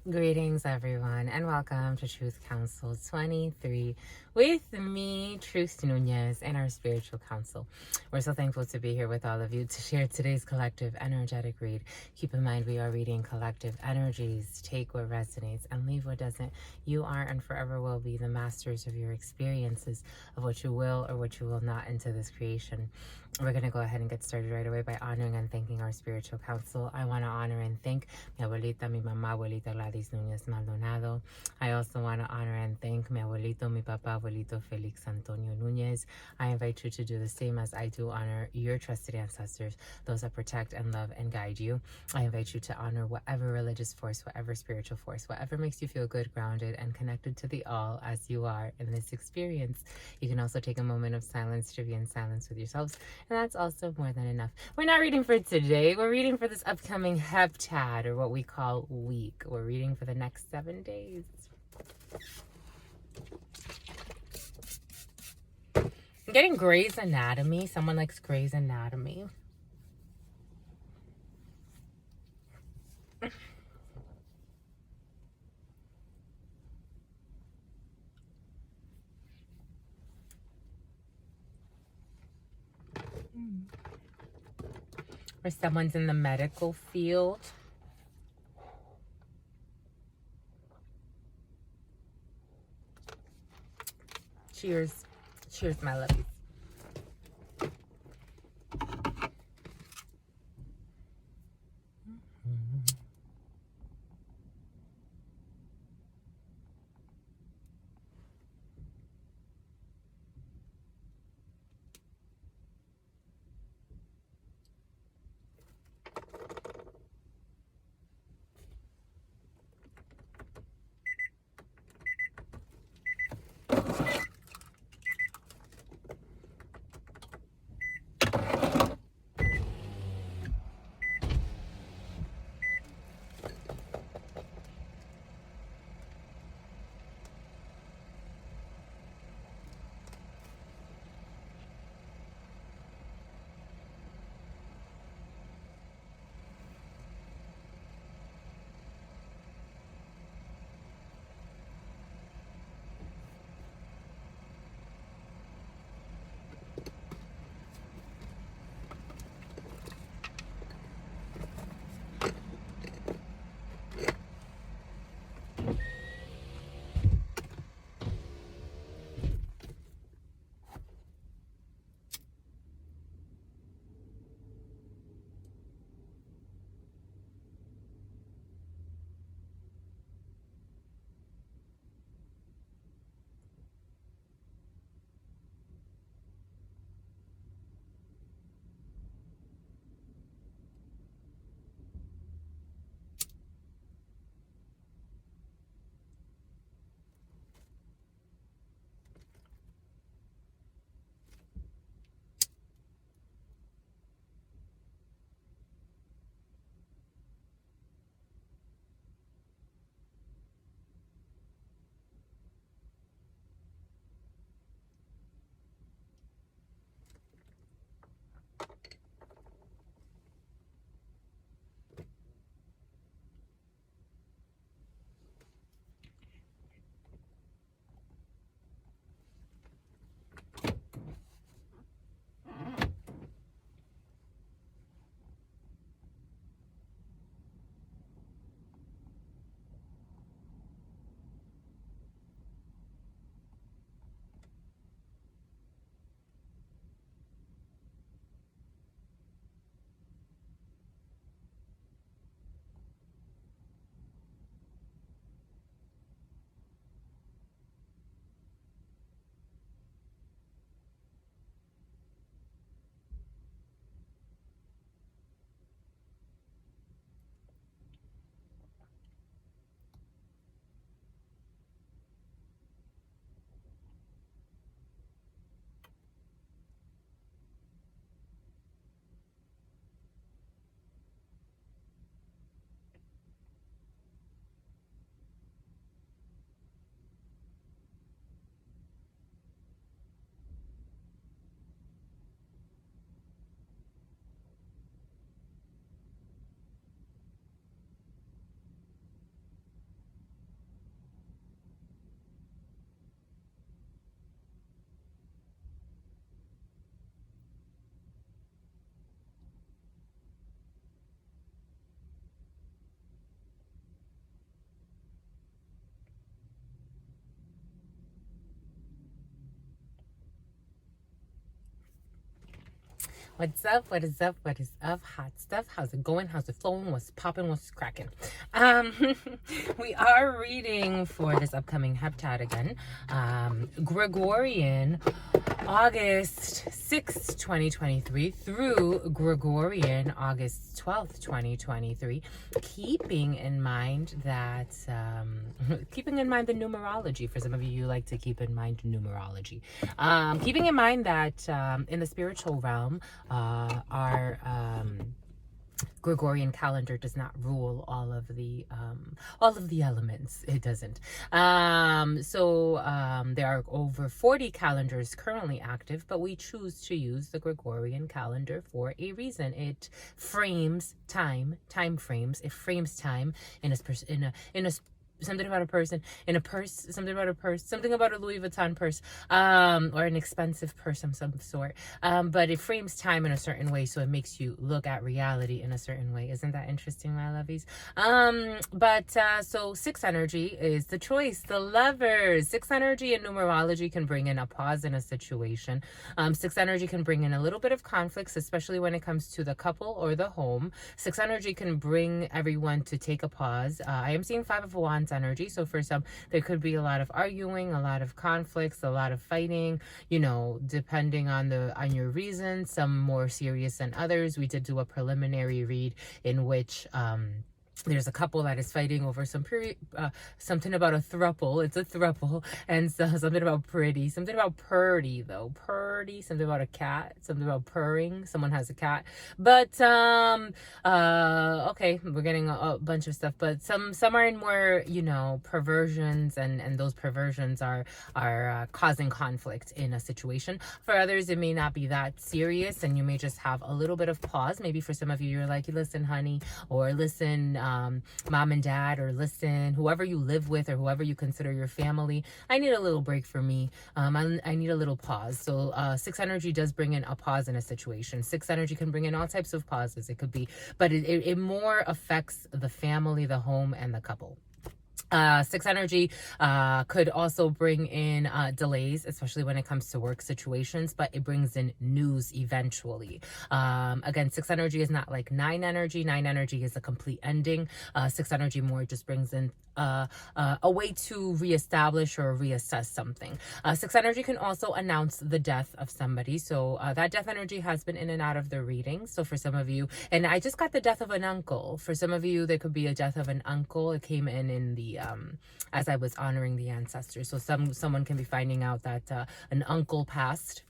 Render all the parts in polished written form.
Greetings, everyone, and welcome to Truth Council 23 with me, Truth Nunez, and our spiritual council. We're so thankful to be here with all of you to share today's collective energetic read. Keep in mind, we are reading collective energies. Take what resonates and leave what doesn't. You are and forever will be the masters of your experiences, of what you will or what you will not into this creation. We're going to go ahead and get started right away by honoring and thanking our spiritual council. I want to honor and thank mi abuelita, mi mamá, abuelita Gladys Núñez Maldonado. I also want to honor and thank mi abuelito, mi papá, abuelito Felix Antonio Núñez. I invite you to do the same as I do honor your trusted ancestors, those that protect and love and guide you. I invite you to honor whatever religious force, whatever spiritual force, whatever makes you feel good, grounded, and connected to the all as you are in this experience. You can also take a moment of silence to be in silence with yourselves, and that's also more than enough. We're not reading for today. We're reading for this upcoming heptad, or what we call week. We're reading for the next 7 days. I'm getting Grey's Anatomy. Someone likes Grey's Anatomy. Or someone's in the medical field. Cheers. Cheers, my lovies. What's up? What is up? What is up? Hot stuff. How's it going? How's it flowing? What's popping? What's cracking? We are reading for this upcoming heptad again. Gregorian, August 6th, 2023 through Gregorian, August 12th, 2023. Keeping in mind that, keeping in mind the numerology. For some of you, you like to keep in mind numerology. Keeping in mind that in the spiritual realm, our Gregorian calendar does not rule all of the elements. It doesn't. There are over 40 calendars currently active, but we choose to use the Gregorian calendar for a reason. It frames time frames. It frames time in a something about a person in a purse, something about a purse, something about a Louis Vuitton purse, or an expensive purse of some sort. But it frames time in a certain way, so it makes you look at reality in a certain way. Isn't that interesting, my lovies? So 6 energy is the choice, the lovers. 6 energy in numerology can bring in a pause in a situation. 6 energy can bring in a little bit of conflicts, especially when it comes to the couple or the home. 6 energy can bring everyone to take a pause. I am seeing 5 of Wands energy, so for some there could be a lot of arguing, a lot of conflicts, a lot of fighting, depending on your reasons, some more serious than others. We did do a preliminary read in which there's a couple that is fighting over something about a throuple. It's a throuple, and so something about pretty, something about purdy though, something about a cat, something about purring. Someone has a cat, but okay, we're getting a bunch of stuff, but some are in more perversions, and those perversions are causing conflict in a situation. For others, it may not be that serious, and you may just have a little bit of pause. Maybe for some of you, you're like, listen, honey, or listen, mom and dad, or listen, whoever you live with or whoever you consider your family, I need a little break for me. I need a little pause. So 6 energy does bring in a pause in a situation. 6 energy can bring in all types of pauses. It could be, but it more affects the family, the home, and the couple. 6 energy could also bring in delays, especially when it comes to work situations, but it brings in news eventually. Again, 6 energy is not like 9 energy. 9 energy is a complete ending. 6 energy more just brings in a way to reestablish or reassess something. 6 energy can also announce the death of somebody. So that death energy has been in and out of the reading. So for some of you, and I just got the death of an uncle. For some of you, there could be a death of an uncle. It came in the as I was honoring the ancestors. So someone can be finding out that an uncle passed,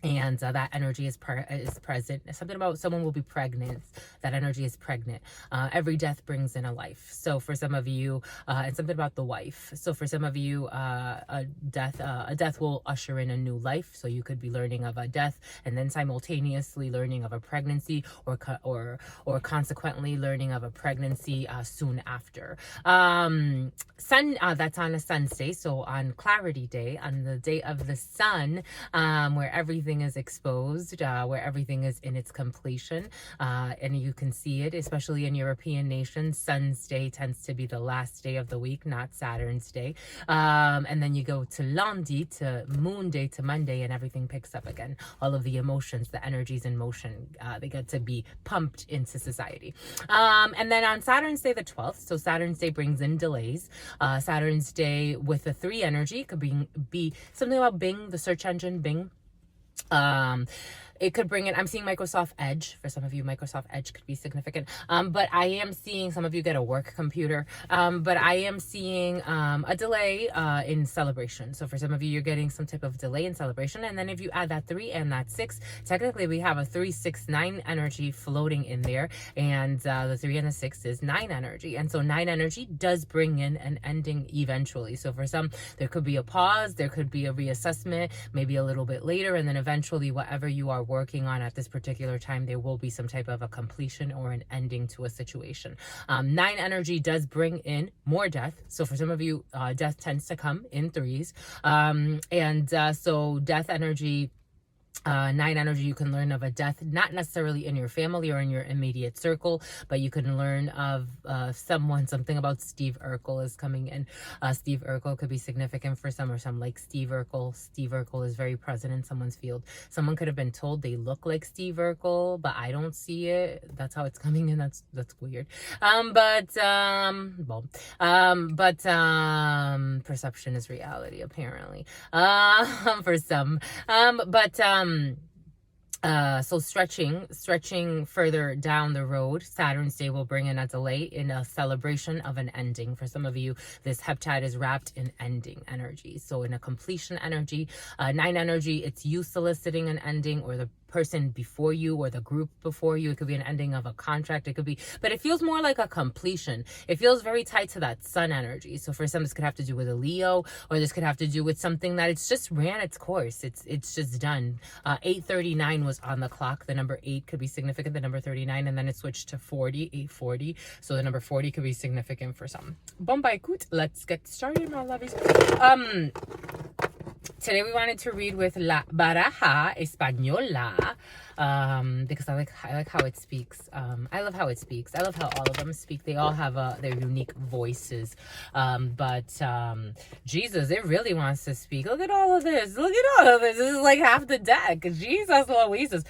and that energy is present. Something about someone will be pregnant. That energy is pregnant. Every death brings in a life. So for some of you, and something about the wife. So for some of you, a death will usher in a new life. So you could be learning of a death and then simultaneously learning of a pregnancy, or consequently learning of a pregnancy soon after. That's on a sun's day. So on clarity day, on the day of the sun, where everything is exposed, where everything is in its completion, and you can see it, especially in European nations. Sun's day tends to be the last day of the week, not Saturn's day, and then you go to lundi, to moon day, to Monday, and everything picks up again. All of the emotions, the energies in motion, they get to be pumped into society. And then on Saturn's day, the 12th, so Saturn's day brings in delays. Saturn's day with the 3 energy could be something about Bing, the search engine Bing. It could bring in, I'm seeing Microsoft Edge. For some of you, Microsoft Edge could be significant. But I am seeing some of you get a work computer. But I am seeing a delay in celebration. So for some of you, you're getting some type of delay in celebration. And then if you add that 3 and that 6, technically we have a 3, 6, 9 energy floating in there. And the 3 and the 6 is 9 energy. And so 9 energy does bring in an ending eventually. So for some, there could be a pause, there could be a reassessment, maybe a little bit later, and then eventually whatever you are working on at this particular time, there will be some type of a completion or an ending to a situation. 9 energy does bring in more death. So for some of you, death tends to come in 3s. So death energy Nine energy, you can learn of a death, not necessarily in your family or in your immediate circle, but you can learn of something about Steve Urkel is coming in. Steve Urkel could be significant for some, or some like Steve Urkel. Steve Urkel is very present in someone's field. Someone could have been told they look like Steve Urkel, but I don't see it. That's how it's coming in. That's weird. Perception is reality, apparently. For some. So stretching further down the road, Saturn's day will bring in a delay in a celebration of an ending. For some of you, this heptad is wrapped in ending energy. So in a completion energy, nine energy, it's you soliciting an ending, or the person before you or the group before you. It could be an ending of a contract. It could be, but it feels more like a completion. It feels very tied to that sun energy. So for some, this could have to do with a Leo, or this could have to do with something that it's just ran its course. It's just done. 8:39 was on the clock. The number 8 could be significant, the number 39, and then it switched to 40, 840. So the number 40 could be significant for some. Bombay coot. Let's get started, my lovies. Today we wanted to read with La Baraja Española, because I like how it speaks. I love how it speaks. I love how all of them speak. They all have their unique voices. Jesus, it really wants to speak. Look at all of this. Look at all of this. This is like half the deck. Jesus Louises.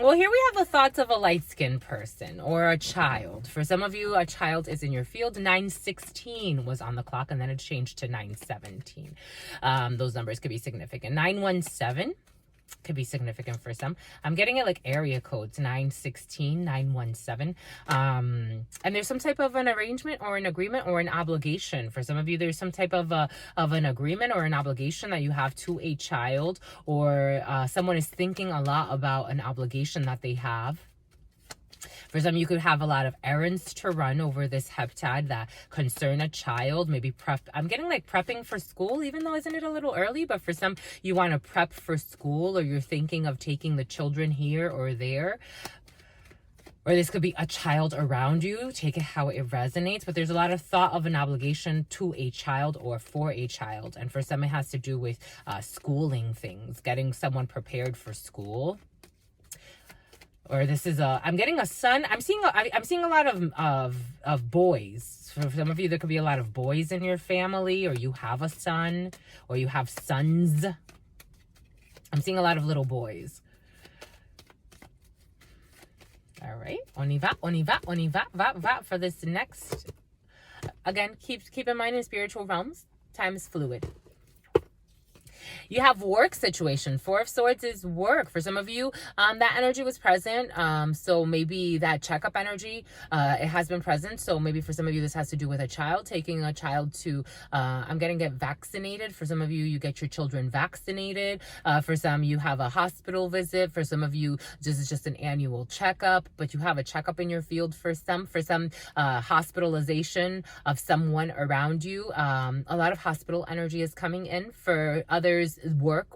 Well, here we have the thoughts of a light-skinned person or a child. For some of you, a child is in your field. 916 was on the clock, and then it changed to 917. Those numbers could be significant. 917 could be significant for some. I'm getting it like area codes, 916, 917. And there's some type of an arrangement or an agreement or an obligation. For some of you, there's some type of an agreement or an obligation that you have to a child, or someone is thinking a lot about an obligation that they have. For some, you could have a lot of errands to run over this heptad that concern a child. Maybe prep. I'm getting like prepping for school, even though isn't it a little early? But for some, you want to prep for school, or you're thinking of taking the children here or there. Or this could be a child around you. Take it how it resonates. But there's a lot of thought of an obligation to a child or for a child. And for some, it has to do with schooling things, getting someone prepared for school. Or this is I'm getting a son. I'm seeing a lot of boys. For some of you, there could be a lot of boys in your family, or you have a son, or you have sons. I'm seeing a lot of little boys. All right, on y va for this next. Again, keep in mind, in spiritual realms, time is fluid. You have work situation. 4 of Swords is work. For some of you, that energy was present. So maybe that checkup energy, it has been present. So maybe for some of you, this has to do with a child, taking a child to, I'm getting get vaccinated. For some of you, you get your children vaccinated. For some, you have a hospital visit. For some of you, this is just an annual checkup, but you have a checkup in your field. For some, hospitalization of someone around you. A lot of hospital energy is coming in. For others,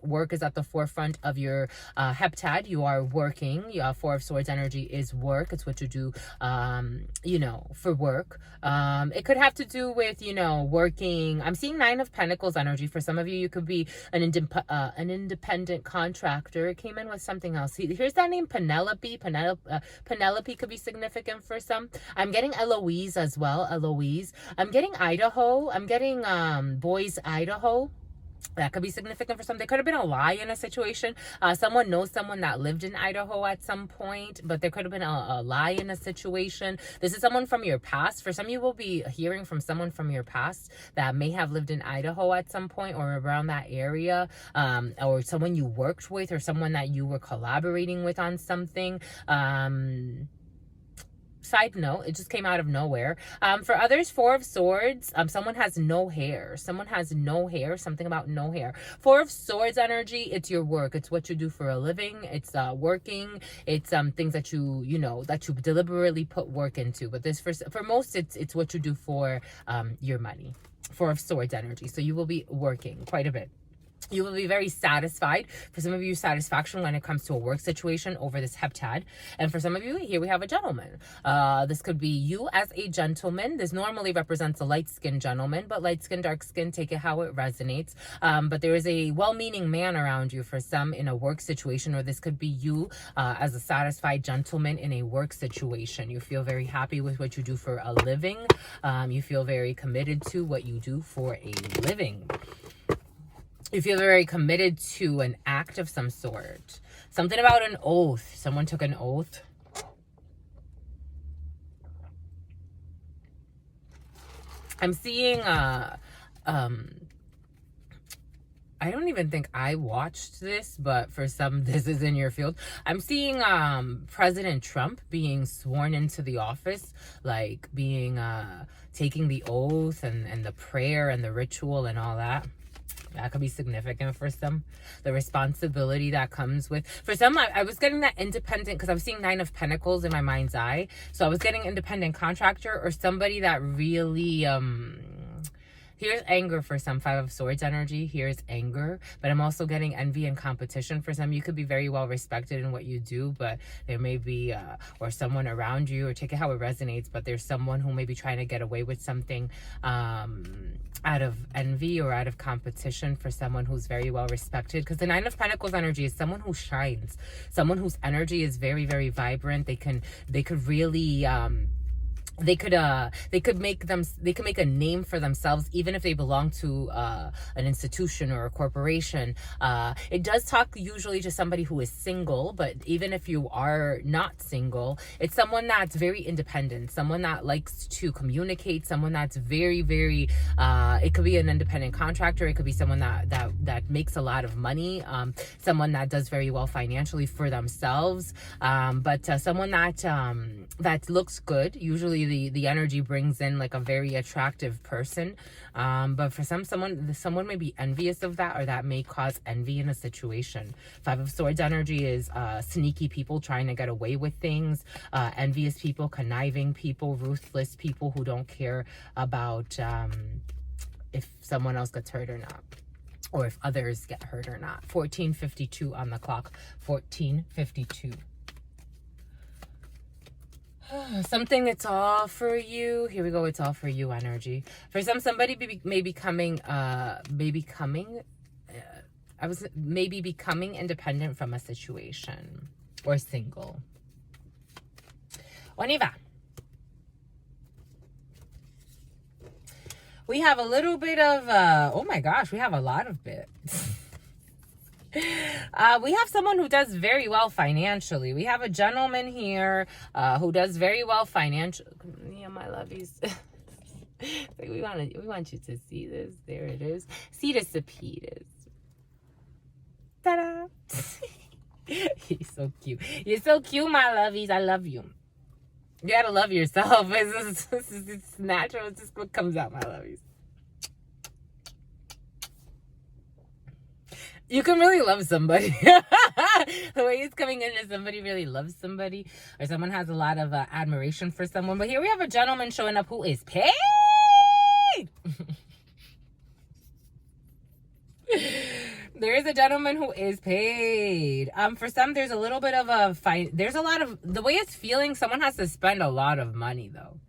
work is at the forefront of your heptad. You are working. 4 of Swords energy is work. It's what you do, for work. It could have to do with, working. I'm seeing 9 of Pentacles energy. For some of you, you could be an independent contractor. It came in with something else. Here's that name, Penelope. Penelope could be significant for some. I'm getting Eloise as well. Eloise. I'm getting Idaho. I'm getting Boise, Idaho. That could be significant for some. There could have been a lie in a situation. Someone knows someone that lived in Idaho at some point, but there could have been a lie in a situation. This is someone from your past. For some, you will be hearing from someone from your past that may have lived in Idaho at some point or around that area, or someone you worked with, or someone that you were collaborating with on something. Side note, it just came out of nowhere. For others, 4 of Swords, someone has no hair. Something about no hair. 4 of Swords energy, it's your work. It's what you do for a living. It's working. It's things that you deliberately put work into. But this, for most, it's what you do for your money. 4 of Swords energy. So you will be working quite a bit. You will be very satisfied. For some of you, satisfaction when it comes to a work situation over this heptad. And for some of you, here we have a gentleman. This could be you as a gentleman. This normally represents a light-skinned gentleman, but light-skin, dark-skin, take it how it resonates. But there is a well-meaning man around you for some in a work situation, or this could be you as a satisfied gentleman in a work situation. You feel very happy with what you do for a living. You feel very committed to what you do for a living. You feel very committed to an act of some sort. Something about an oath. Someone took an oath. I'm seeing, I don't even think I watched this, but for some, this is in your field. I'm seeing President Trump being sworn into the office, like being, taking the oath and the prayer and the ritual and all that. That could be significant for some. The responsibility that comes with... For some, I was getting that independent... Because I was seeing 9 of Pentacles in my mind's eye. So I was getting independent contractor or somebody that really... Here's anger for some. 5 of Swords energy. Here's anger. But I'm also getting envy and competition for some. You could be very well respected in what you do, but there may be, or someone around you, or take it how it resonates, but there's someone who may be trying to get away with something out of envy or out of competition for someone who's very well respected. Because the 9 of Pentacles energy is someone who shines. Someone whose energy is very, very vibrant. They could really... They could make a name for themselves, even if they belong to an institution or a corporation. It does talk usually to somebody who is single, but even if you are not single, it's someone that's very independent, someone that likes to communicate, someone that's very, very, it could be an independent contractor, it could be someone that makes a lot of money, someone that does very well financially for themselves, but someone that looks good. Usually the energy brings in like a very attractive person, but for someone may be envious of that, or that may cause envy in a situation. 5 of Swords energy is sneaky people trying to get away with things, envious people, conniving people, ruthless people who don't care about if someone else gets hurt or not, or if others get hurt or not. 14:52 on the clock. 14:52. Something, it's all for you. Here we go. It's all for you energy. For some, somebody may be becoming independent from a situation, or single. On y va. We have a little bit of, oh my gosh, we have a lot of bits. We have someone who does very well financially. We have a gentleman here who does very well financially. Yeah, my lovies. we want you to see this. There it is. See the Cepedas. Ta-da! He's so cute. You're so cute, my lovies. I love you. You gotta love yourself. It's natural. It's just what comes out, my lovies. You can really love somebody. The way it's coming in is somebody really loves somebody, or someone has a lot of admiration for someone. But here we have a gentleman showing up who is paid. There is a gentleman who is paid. For some, there's a little bit of the way it's feeling, someone has to spend a lot of money though.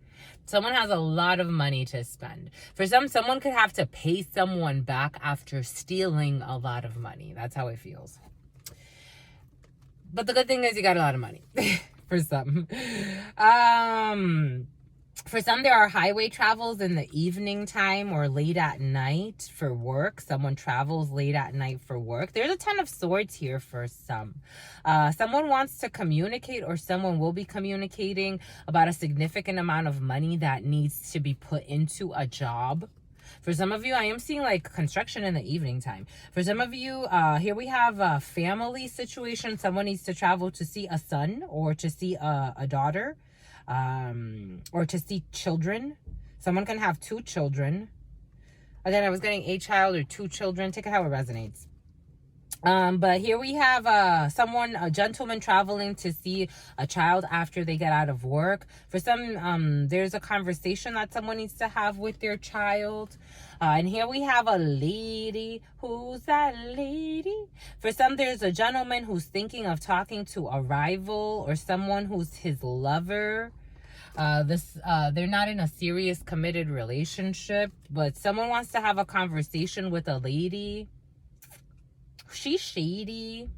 Someone has a lot of money to spend. For some, someone could have to pay someone back after stealing a lot of money. That's how it feels. But the good thing is you got a lot of money. For some. For some, there are highway travels in the evening time or late at night for work. Someone travels late at night for work. There's a 10 of Swords here for some. Someone wants to communicate, or someone will be communicating about a significant amount of money that needs to be put into a job. For some of you, I am seeing like construction in the evening time. For some of you, here we have a family situation. Someone needs to travel to see a son, or to see a daughter. Or to see children. Someone can have 2 children. Again, I was getting a child or 2 children. Take it how it resonates. But here we have a gentleman traveling to see a child after they get out of work. For some, there's a conversation that someone needs to have with their child. And here we have a lady. Who's that lady? For some, there's a gentleman who's thinking of talking to a rival or someone who's his lover. They're not in a serious committed relationship, but someone wants to have a conversation with a lady. She's shady.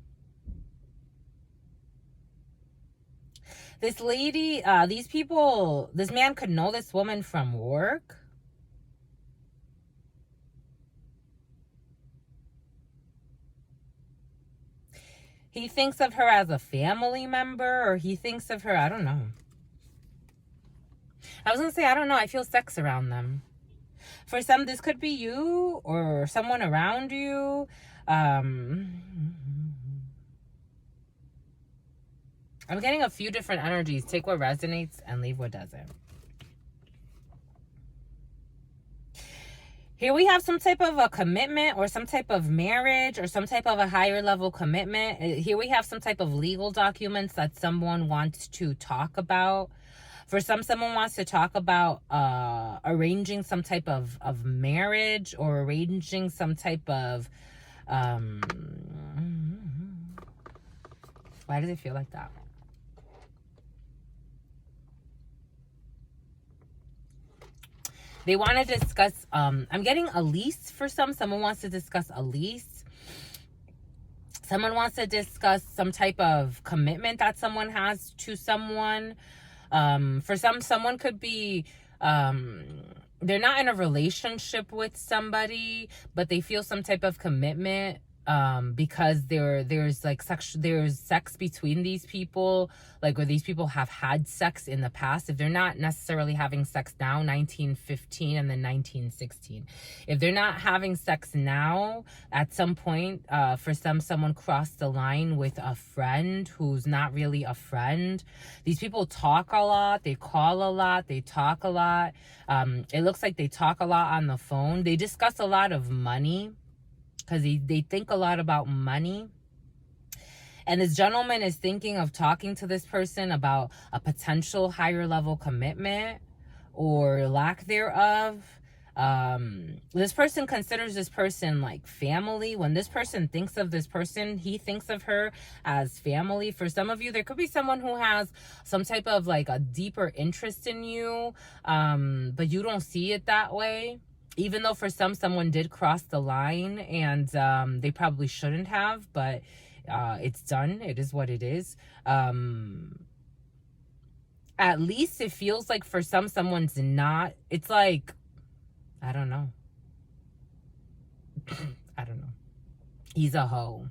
This lady, these people, this man could know this woman from work. He thinks of her as a family member, or he thinks of her, I don't know. I was gonna say, I don't know. I feel sex around them. For some, this could be you or someone around you. I'm getting a few different energies. Take what resonates and leave what doesn't. Here we have some type of a commitment or some type of marriage or some type of a higher level commitment. Here we have some type of legal documents that someone wants to talk about. For some, someone wants to talk about arranging some type of marriage or arranging some type of... why does it feel like that? They want to discuss, I'm getting a lease for some. Someone wants to discuss a lease. Someone wants to discuss some type of commitment that someone has to someone. For some, someone could be, they're not in a relationship with somebody, but they feel some type of commitment because there's sex between these people, like where these people have had sex in the past. If they're not necessarily having sex now, 1915 and then 1916, if they're not having sex now, at some point, for someone crossed the line with a friend who's not really a friend. These people talk a lot, they call a lot, they talk a lot. It looks like they talk a lot on the phone. They discuss a lot of money, because they think a lot about money. And this gentleman is thinking of talking to this person about a potential higher level commitment or lack thereof. This person considers this person like family. When this person thinks of this person, he thinks of her as family. For some of you, there could be someone who has some type of like a deeper interest in you, but you don't see it that way. Even though for some, someone did cross the line and they probably shouldn't have, but it's done. It is what it is. At least it feels like for some, someone's not. It's like, I don't know. I don't know. He's a hoe.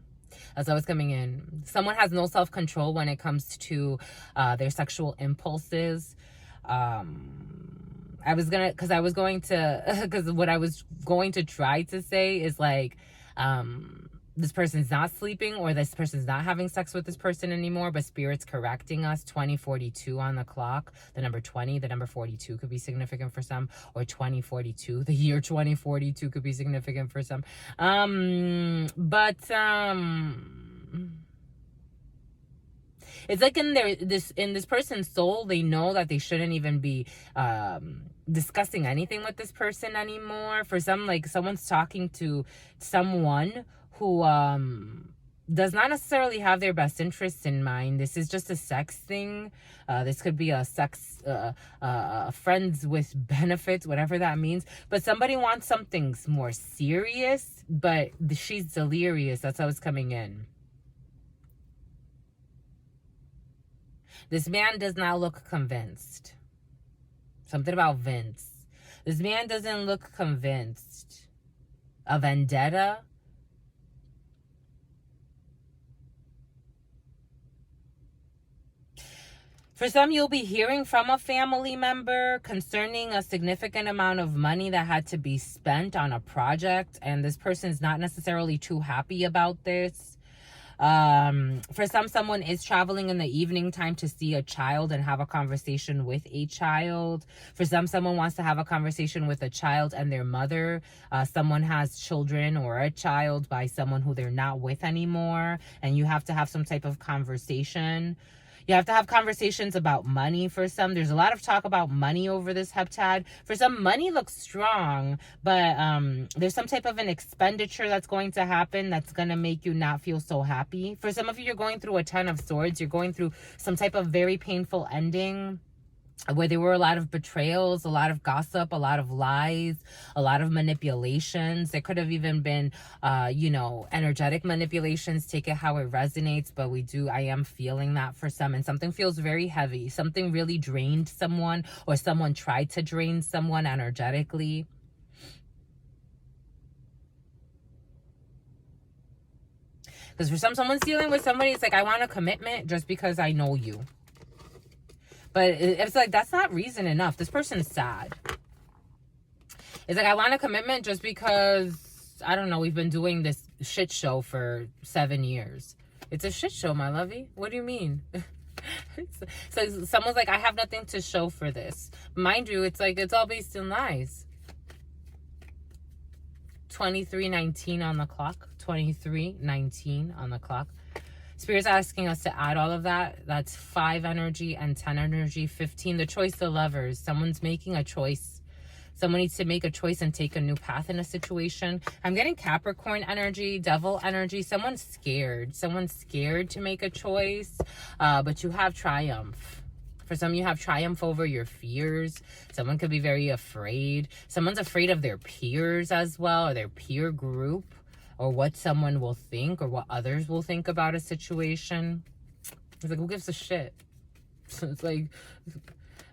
That's always coming in. Someone has no self-control when it comes to their sexual impulses. Because what I was going to try to say is like, this person's not sleeping or this person's not having sex with this person anymore, but Spirit's correcting us. 2042 on the clock. The number 20, the number 42 could be significant for some, or 2042, the year 2042 could be significant for some. It's like in this person's soul, they know that they shouldn't even be discussing anything with this person anymore. For some, like someone's talking to someone who does not necessarily have their best interests in mind. This is just a sex thing. This could be a sex friends with benefits, whatever that means. But somebody wants something more serious, but she's delirious. That's how it's coming in. This man does not look convinced. Something about Vince. This man doesn't look convinced. A vendetta. For some, you'll be hearing from a family member concerning a significant amount of money that had to be spent on a project, and this person's not necessarily too happy about this. For some, someone is traveling in the evening time to see a child and have a conversation with a child. For some, someone wants to have a conversation with a child and their mother. Someone has children or a child by someone who they're not with anymore, and you have to have some type of conversation. You have to have conversations about money for some. There's a lot of talk about money over this heptad. For some, money looks strong, but there's some type of an expenditure that's going to happen that's going to make you not feel so happy. For some of you, you're going through a 10 of swords. You're going through some type of very painful ending, where there were a lot of betrayals, a lot of gossip, a lot of lies, a lot of manipulations. There could have even been, energetic manipulations. Take it how it resonates, but I am feeling that for some, and something feels very heavy. Something really drained someone, or someone tried to drain someone energetically. Because for some, someone's dealing with somebody, it's like, I want a commitment just because I know you. But it's like, that's not reason enough. This person's sad. It's like, I want a commitment just because, I don't know, we've been doing this shit show for 7 years. It's a shit show, my lovey. What do you mean? So someone's like, I have nothing to show for this. Mind you, it's like, it's all based in lies. 23:19 on the clock. 23:19 on the clock. Spirit's asking us to add all of that. That's 5 energy and 10 energy. 15, the choice of lovers. Someone's making a choice. Someone needs to make a choice and take a new path in a situation. I'm getting Capricorn energy, Devil energy. Someone's scared. Someone's scared to make a choice, but you have triumph. For some, you have triumph over your fears. Someone could be very afraid. Someone's afraid of their peers as well, or their peer group, or what someone will think, or what others will think about a situation. It's like, who gives a shit? It's like,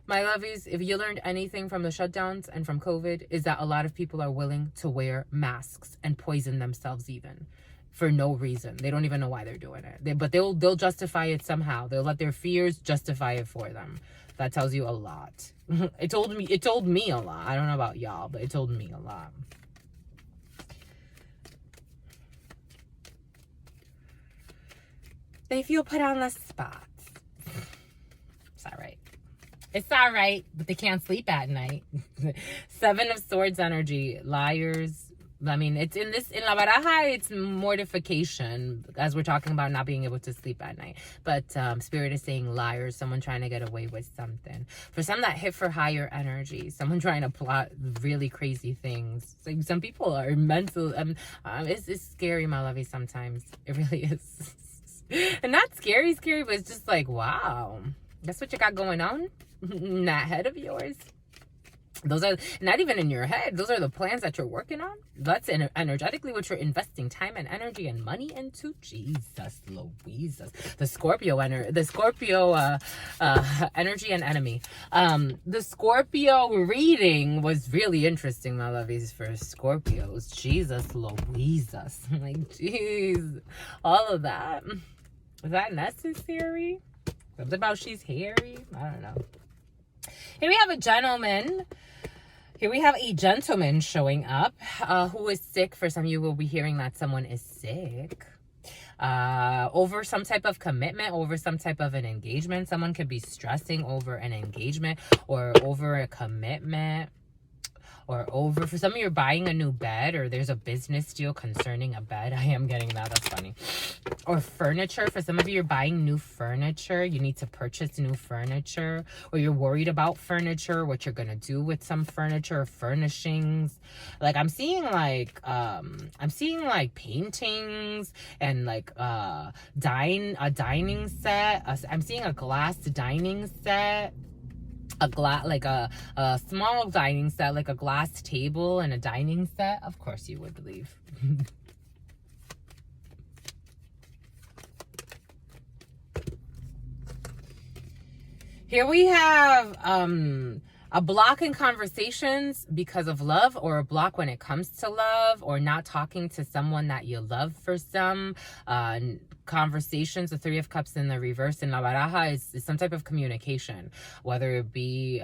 my lovies, if you learned anything from the shutdowns and from COVID, is that a lot of people are willing to wear masks and poison themselves even for no reason. They don't even know why they're doing it. But they'll justify it somehow. They'll let their fears justify it for them. That tells you a lot. It told me a lot. I don't know about y'all, but it told me a lot. They feel put on the spot. It's all right. It's all right, but they can't sleep at night. 7 of Swords energy. Liars. I mean, in La Baraja, it's mortification, as we're talking about not being able to sleep at night. But Spirit is saying liars, someone trying to get away with something. For some, that hit for higher energy, someone trying to plot really crazy things. So some people are mental. It's scary, my lovey, sometimes. It really is. And not scary, but it's just like, wow, that's what you got going on in that head of yours. Those are not even in your head. Those are the plans that you're working on. That's energetically what you're investing time and energy and money into. Jesus, Louises. The Scorpio energy and enemy. The Scorpio reading was really interesting, my lovies, for Scorpios. Jesus, Louises. Like, jeez, all of that. Is that necessary? Something about she's hairy? I don't know. Here we have a gentleman. Here we have a gentleman showing up who is sick. For some of you will be hearing that someone is sick. Over some type of commitment, over some type of an engagement. Someone could be stressing over an engagement or over a commitment. Or over, for some of you, you're buying a new bed, or there's a business deal concerning a bed. I am getting that. That's funny. Or furniture. For some of you, you're buying new furniture. You need to purchase new furniture, or you're worried about furniture, what you're gonna do with some furniture or furnishings. Like, I'm seeing like paintings and like a dining set. I'm seeing a glass dining set. A small dining set, like a glass table and a dining set. Of course you would believe. Here we have a block in conversations because of love, or a block when it comes to love, or not talking to someone that you love for some conversations. The 3 of Cups in the reverse in La Baraja is some type of communication, whether it be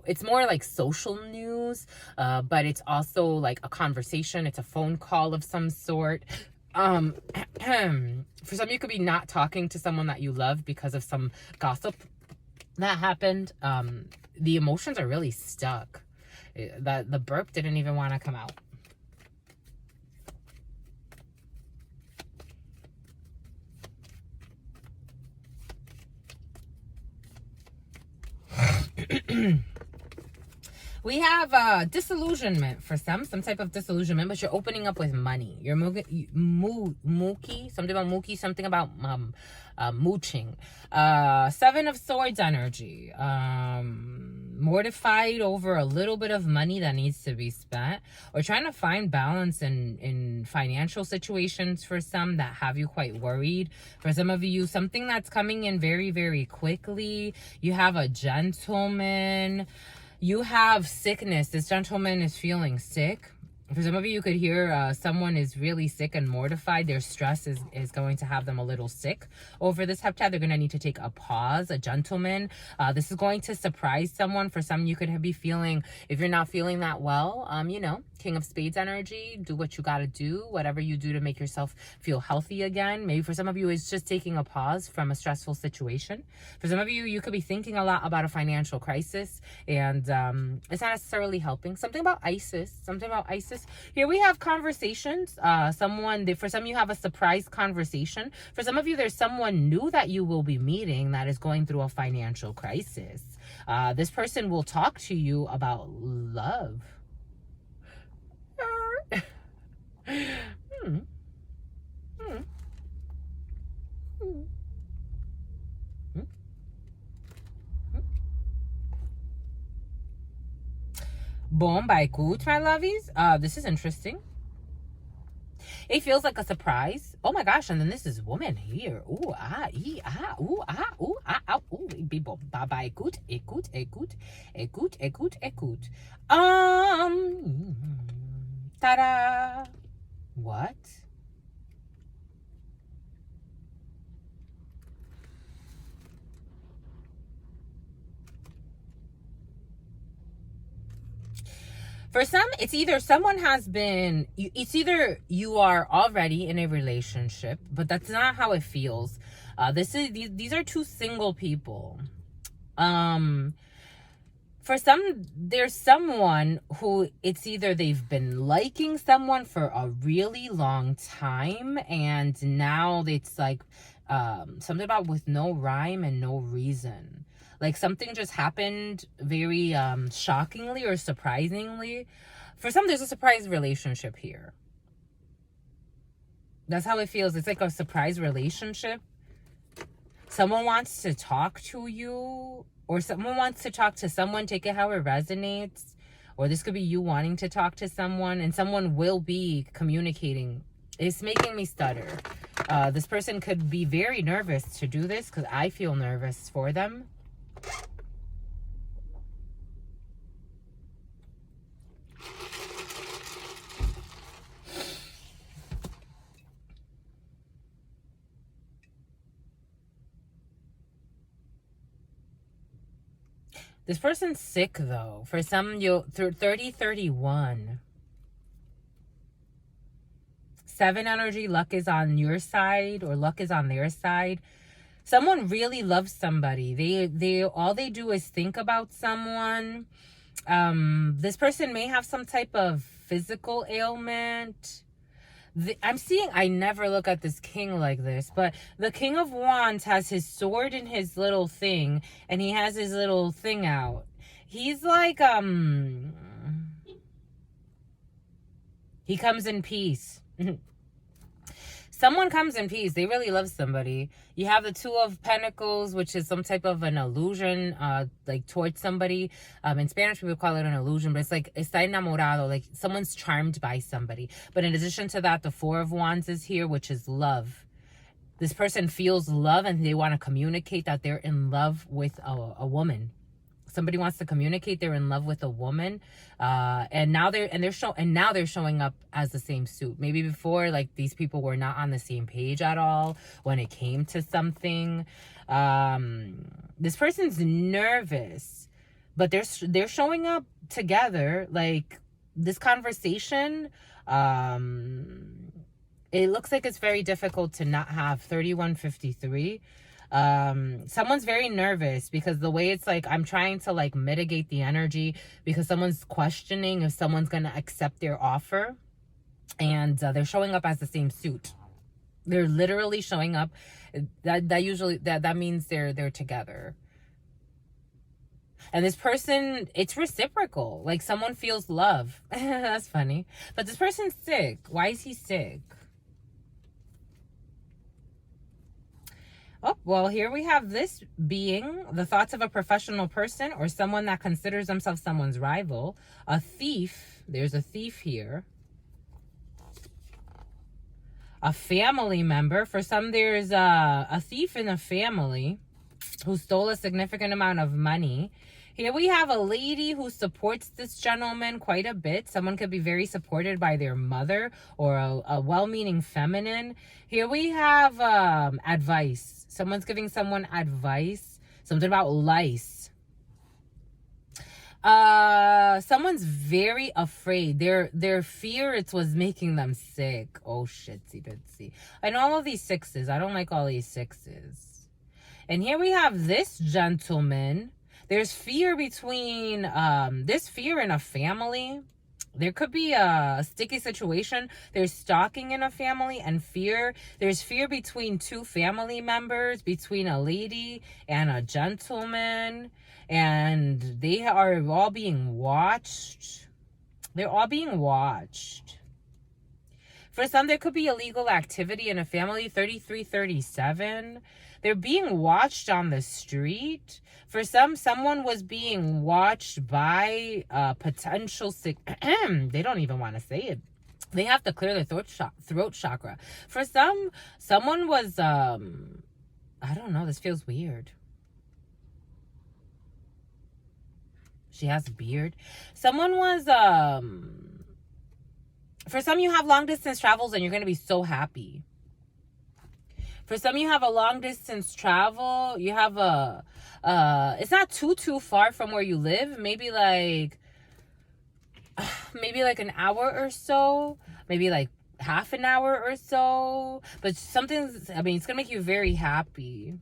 it's more like social news, but it's also like a conversation. It's a phone call of some sort. For some, you could be not talking to someone that you love because of some gossip that happened. The emotions are really stuck. The burp didn't even want to come out. We have disillusionment for some type of disillusionment, but you're opening up with money. You're mookie, something about mookie, something about mooching. Seven of Swords energy. Mortified over a little bit of money that needs to be spent, or trying to find balance in financial situations for some that have you quite worried. For some of you, something that's coming in very, very quickly. You have a gentleman. You have sickness. This gentleman is feeling sick. For some of you, you could hear someone is really sick and mortified. Their stress is going to have them a little sick over this heptad. They're going to need to take a pause. A gentleman. This is going to surprise someone. For some, you could be feeling, if you're not feeling that well, you know, King of Spades energy. Do what you got to do. Whatever you do to make yourself feel healthy again. Maybe for some of you, it's just taking a pause from a stressful situation. For some of you, you could be thinking a lot about a financial crisis, and it's not necessarily helping. Something about Isis. Here we have conversations. For some you have a surprise conversation. For some of you, there's someone new that you will be meeting that is going through a financial crisis. This person will talk to you about love. Boom, by Gut, my lovies. This is interesting. It feels like a surprise. Oh my gosh, and then this is woman here. Ooh, ah, ee, ah, ooh, ah, ooh, ah, ah, ooh, people. Bye, good, écoute. Ta-da. What? For some, it's either you are already in a relationship, but that's not how it feels. These are two single people. For some, there's someone who it's either they've been liking someone for a really long time, and now it's like something about with no rhyme and no reason. Like something just happened very shockingly or surprisingly. For some, there's a surprise relationship here. That's how it feels. It's like a surprise relationship. Someone wants to talk to you, or someone wants to talk to someone. Take it how it resonates. Or this could be you wanting to talk to someone, and someone will be communicating. It's making me stutter. This person could be very nervous to do this, because I feel nervous for them. This person's sick, though. For some, 30-31. 7 energy, luck is on your side or luck is on their side. Someone really loves somebody. They all they do is think about someone. This person may have some type of physical ailment. I'm seeing, I never look at this king like this, but the King of Wands has his sword in his little thing, and he has his little thing out. He's like, he comes in peace. Someone comes in peace. They really love somebody. You have the 2 of Pentacles, which is some type of an illusion, like towards somebody. In Spanish, we would call it an illusion, but it's like, está enamorado, like someone's charmed by somebody. But in addition to that, the 4 of Wands is here, which is love. This person feels love, and they want to communicate that they're in love with a woman. Somebody wants to communicate they're in love with a woman, and now they're showing up as the same suit. Maybe before, like, these people were not on the same page at all when it came to something. This person's nervous, but they're showing up together. Like, this conversation It looks like it's very difficult to not have 3153. Someone's very nervous because the way it's like, I'm trying to like mitigate the energy because someone's questioning if someone's going to accept their offer. And they're showing up as the same suit. They're literally showing up. That means they're together. And this person, it's reciprocal. Like someone feels love. That's funny. But this person's sick. Why is he sick? Oh, well, here we have this being, the thoughts of a professional person or someone that considers themselves someone's rival. A thief. There's a thief here. A family member. For some, there's a thief in a family who stole a significant amount of money. Here we have a lady who supports this gentleman quite a bit. Someone could be very supported by their mother or a well-meaning feminine. Here we have advice. Someone's giving someone advice. Something about lice. Someone's very afraid. Their fear, it was making them sick. Oh, shitsy bitsy. And all of these sixes. I don't like all these sixes. And here we have this gentleman. There's fear between, there's fear in a family. There could be a sticky situation. There's stalking in a family and fear. There's fear between two family members, between a lady and a gentleman. And they are all being watched. They're all being watched. For some, there could be illegal activity in a family. 3337. They're being watched on the street. For some, someone was being watched by potential sick. They don't even want to say it. They have to clear their throat chakra. For some, someone was, I don't know, this feels weird. She has a beard. Someone was, for some, you have long distance travels and you're going to be so happy. For some, you have a long distance travel. You have it's not too far from where you live. Maybe like an hour or so. Maybe like half an hour or so. But it's going to make you very happy.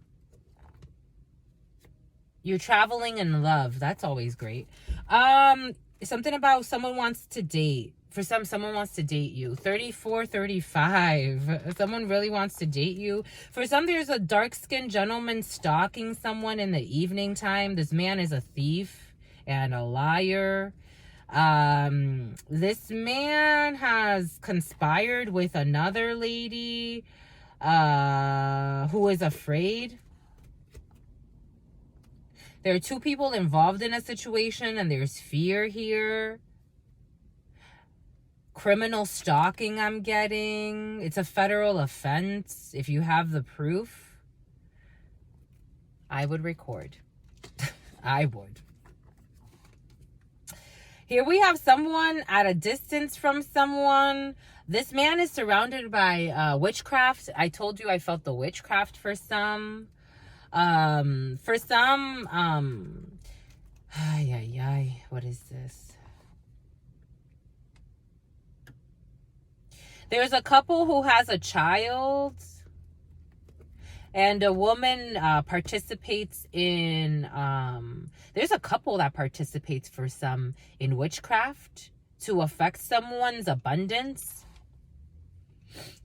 You're traveling in love. That's always great. Something about someone wants to date. For some, someone wants to date you. 3435. Someone really wants to date you. For some, there's a dark-skinned gentleman stalking someone in the evening time. This man is a thief and a liar. This man has conspired with another lady who is afraid. There are two people involved in a situation and there's fear here. Criminal stalking, I'm getting. It's a federal offense. If you have the proof, I would record. I would. Here we have someone at a distance from someone. This man is surrounded by witchcraft. I told you I felt the witchcraft for some. For some, what is this? There's a couple who has a child, and a woman participates in, there's a couple that participates for some in witchcraft to affect someone's abundance.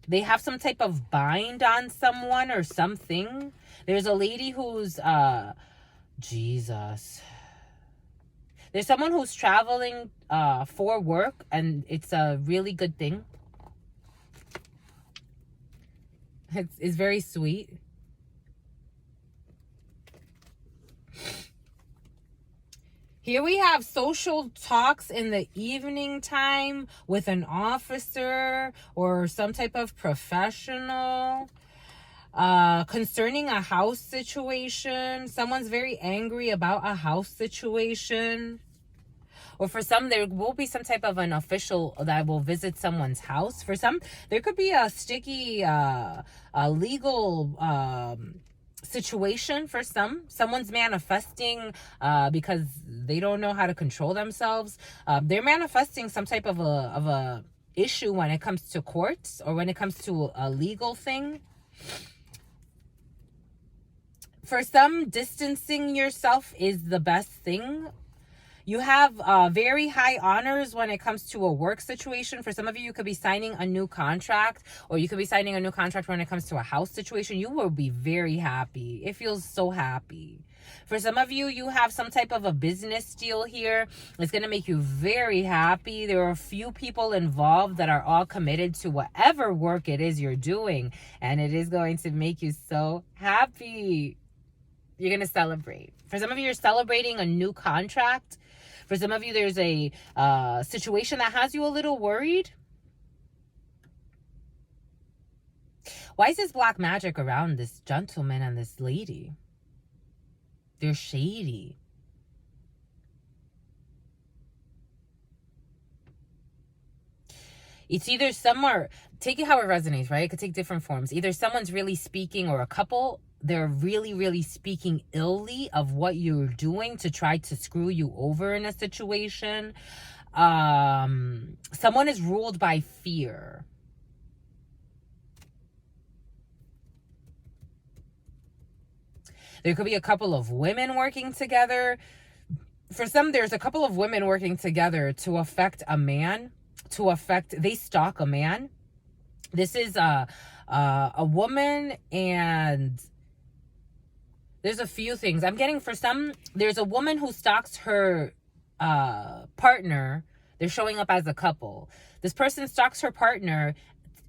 They have some type of bind on someone or something. There's a lady who's, Jesus. There's someone who's traveling for work, and it's a really good thing. It's very sweet. Here we have social talks in the evening time with an officer or some type of professional concerning a house situation. Someone's very angry about a house situation. Or for some, there will be some type of an official that will visit someone's house. For some, there could be a sticky legal situation for some. Someone's manifesting because they don't know how to control themselves. They're manifesting some type of a issue when it comes to courts or when it comes to a legal thing. For some, distancing yourself is the best thing. You have very high honors when it comes to a work situation. For some of you, you could be signing a new contract, or you could be signing a new contract when it comes to a house situation. You will be very happy. It feels so happy. For some of you, you have some type of a business deal here. It's going to make you very happy. There are a few people involved that are all committed to whatever work it is you're doing, and it is going to make you so happy. You're going to celebrate. For some of you, you're celebrating a new contract. For some of you, there's a situation that has you a little worried. Why is this black magic around this gentleman and this lady? They're shady. It's either somewhere, take it how it resonates, right? It could take different forms. Either someone's really speaking, or a couple, they're really, really speaking illy of what you're doing to try to screw you over in a situation. Someone is ruled by fear. There could be a couple of women working together. For some, there's a couple of women working together to affect a man, they stalk a man. This is a woman, and there's a few things. I'm getting, for some, there's a woman who stalks her partner. They're showing up as a couple. This person stalks her partner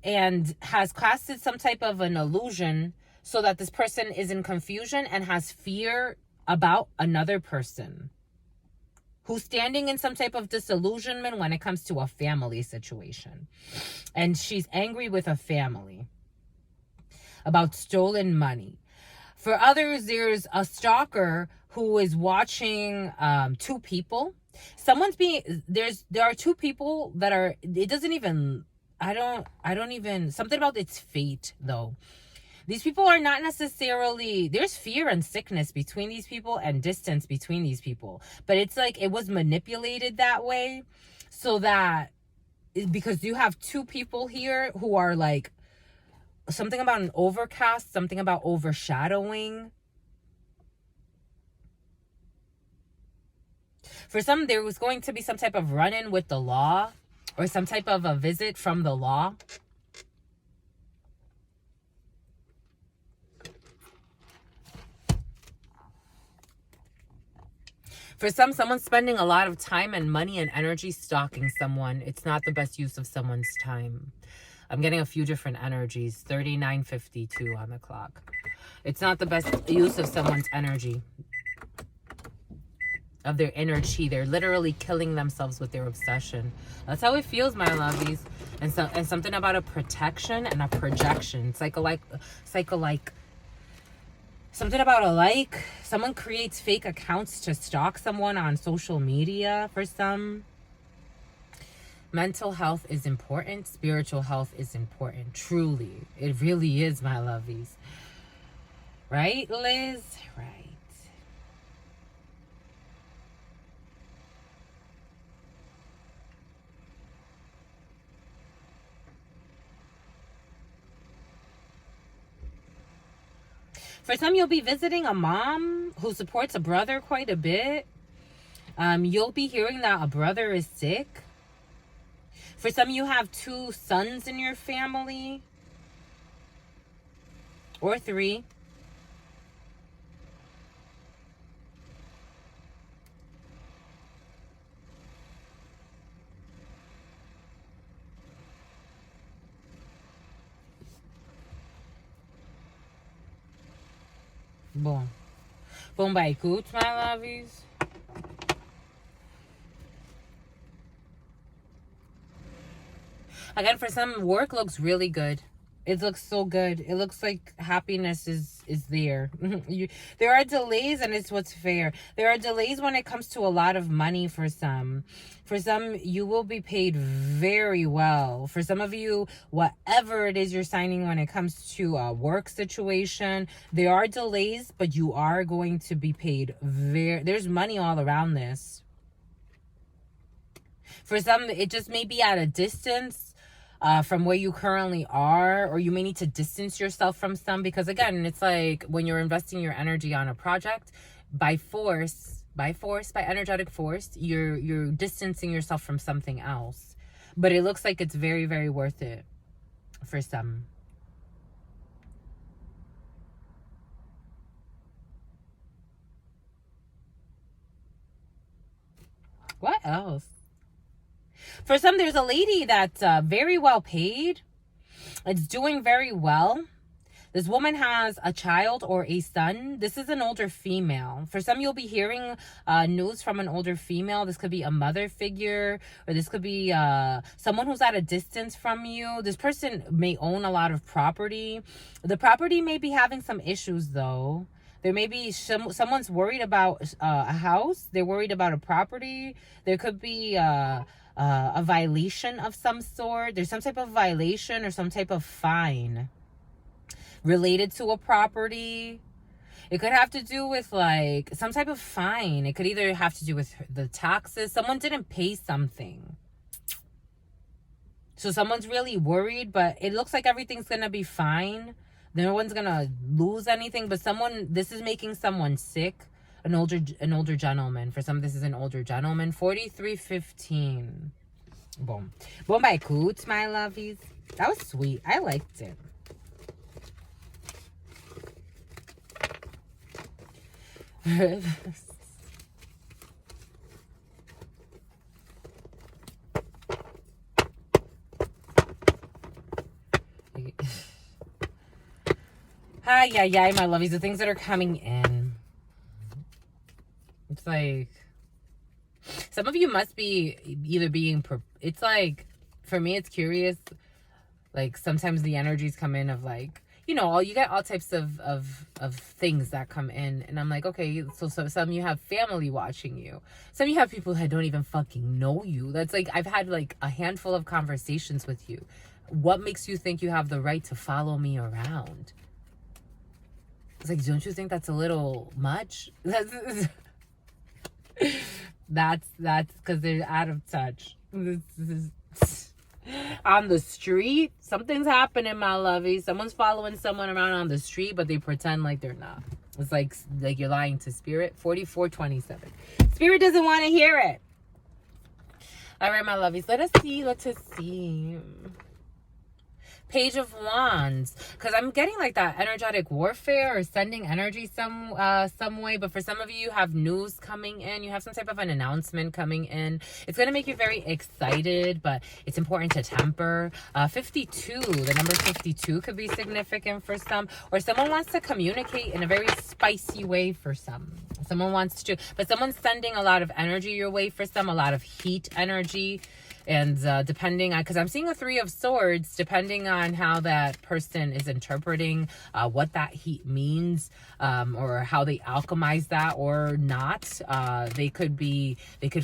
and has casted some type of an illusion so that this person is in confusion and has fear about another person who's standing in some type of disillusionment when it comes to a family situation. And she's angry with a family about stolen money. For others, there's a stalker who is watching two people. There are two people that are, it doesn't even, I don't even, something about its fate though. These people are not necessarily, there's fear and sickness between these people and distance between these people. But it's like it was manipulated that way so that, because you have two people here who are like, something about an overcast, something about overshadowing. For some, there was going to be some type of run-in with the law, or some type of a visit from the law. For some, someone's spending a lot of time and money and energy stalking someone. It's not the best use of someone's time. I'm getting a few different energies. 39:52 on the clock. It's not the best use of someone's energy. Of their energy. They're literally killing themselves with their obsession. That's how it feels, my lovies. And something about a protection and a projection. Something about a like. Someone creates fake accounts to stalk someone on social media for some. Mental health is important. Spiritual health is important. Truly. It really is, my lovies. Right, Liz? Right. For some, you'll be visiting a mom who supports a brother quite a bit. You'll be hearing that a brother is sick. For some, you have two sons in your family. Or three. Bom. Bom, by écoute, my lovies. Again, for some, work looks really good. It looks so good. It looks like happiness is there. There are delays, and it's what's fair. There are delays when it comes to a lot of money for some. For some, you will be paid very well. For some of you, whatever it is you're signing when it comes to a work situation, there are delays, but you are going to be paid there's money all around this. For some, it just may be at a distance. from where you currently are, or you may need to distance yourself from some, because again, it's like when you're investing your energy on a project, by energetic force, you're distancing yourself from something else. But it looks like it's very, very worth it for some. What else? For some, there's a lady that's very well paid. It's doing very well. This woman has a child or a son. This is an older female. For some, you'll be hearing news from an older female. This could be a mother figure, or this could be someone who's at a distance from you. This person may own a lot of property. The property may be having some issues, though. There may be someone's worried about a house. They're worried about a property. There could be a violation of some sort. There's some type of violation or some type of fine related to a property. It could have to do with like some type of fine. It could either have to do with the taxes. Someone didn't pay something. So someone's really worried, but it looks like everything's going to be fine. No one's going to lose anything, but this is making someone sick. An older gentleman. For some, this is an older gentleman. 4315. Boom. Boom by Coots, my lovies. That was sweet. I liked it. Hi, my lovies. The things that are coming in. It's like some of you must be either being. It's like, for me, it's curious. Like sometimes the energies come in of like, you get all types of things that come in, and I'm like, okay, so some you have family watching you, some you have people that don't even fucking know you. That's like, I've had like a handful of conversations with you. What makes you think you have the right to follow me around? It's like, don't you think that's a little much? That's because they're out of touch. This is on the street, something's happening, my lovey. Someone's following someone around on the street, but they pretend like they're not. It's like you're lying to spirit. 4427. Spirit doesn't want to hear it. All right, my lovies. Let us see. Page of Wands, because I'm getting like that energetic warfare or sending energy some way. But for some of you have news coming in, you have some type of an announcement coming in. It's going to make you very excited, but it's important to temper. 52, the number 52 could be significant for some, or someone wants to communicate in a very spicy way for some. Someone wants to, but someone's sending a lot of energy your way for some, a lot of heat energy. And depending on, because I'm seeing a 3 of Swords, depending on how that person is interpreting what that heat means, or how they alchemize that or not, they could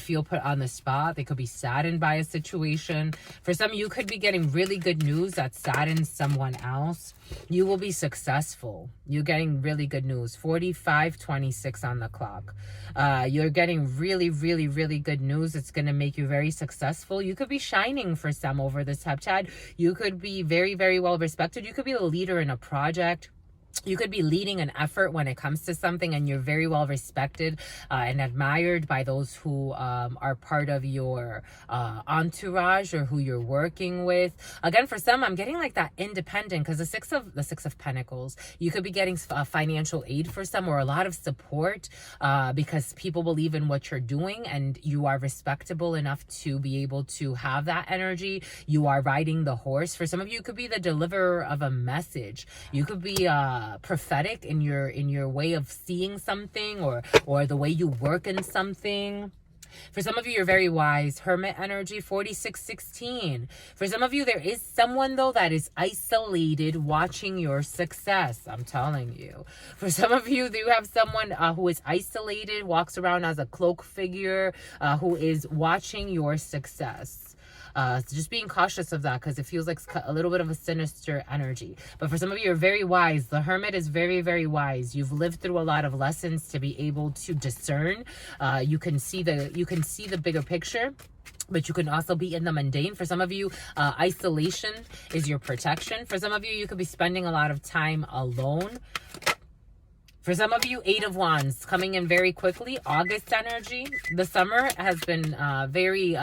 feel put on the spot. They could be saddened by a situation. For some, you could be getting really good news that saddens someone else. You will be successful. You're getting really good news. 45:26 on the clock. You're getting really, really, really good news. It's going to make you very successful. You could be shining for some over this heptad. You could be very, very well respected. You could be the leader in a project. You could be leading an effort when it comes to something, and you're very well respected and admired by those who are part of your entourage or who you're working with. Again, for some, I'm getting like that independent, because the six of Pentacles, you could be getting financial aid for some, or a lot of support because people believe in what you're doing and you are respectable enough to be able to have that energy. You are riding the horse. For some of you, it could be the deliverer of a message. You could be prophetic in your way of seeing something, or the way you work in something. For some of you, you're very wise. Hermit energy, 4616. For some of you, there is someone, though, that is isolated watching your success. I'm telling you. For some of you, you have someone who is isolated, walks around as a cloak figure, who is watching your success. So just being cautious of that, because it feels like a little bit of a sinister energy. But for some of you, you're very wise. The Hermit is very, very wise. You've lived through a lot of lessons to be able to discern. You can see the bigger picture. but you can also be in the mundane. For some of you, isolation is your protection. For some of you, you could be spending a lot of time alone. For some of you, Eight of Wands coming in very quickly. August energy. The summer has been very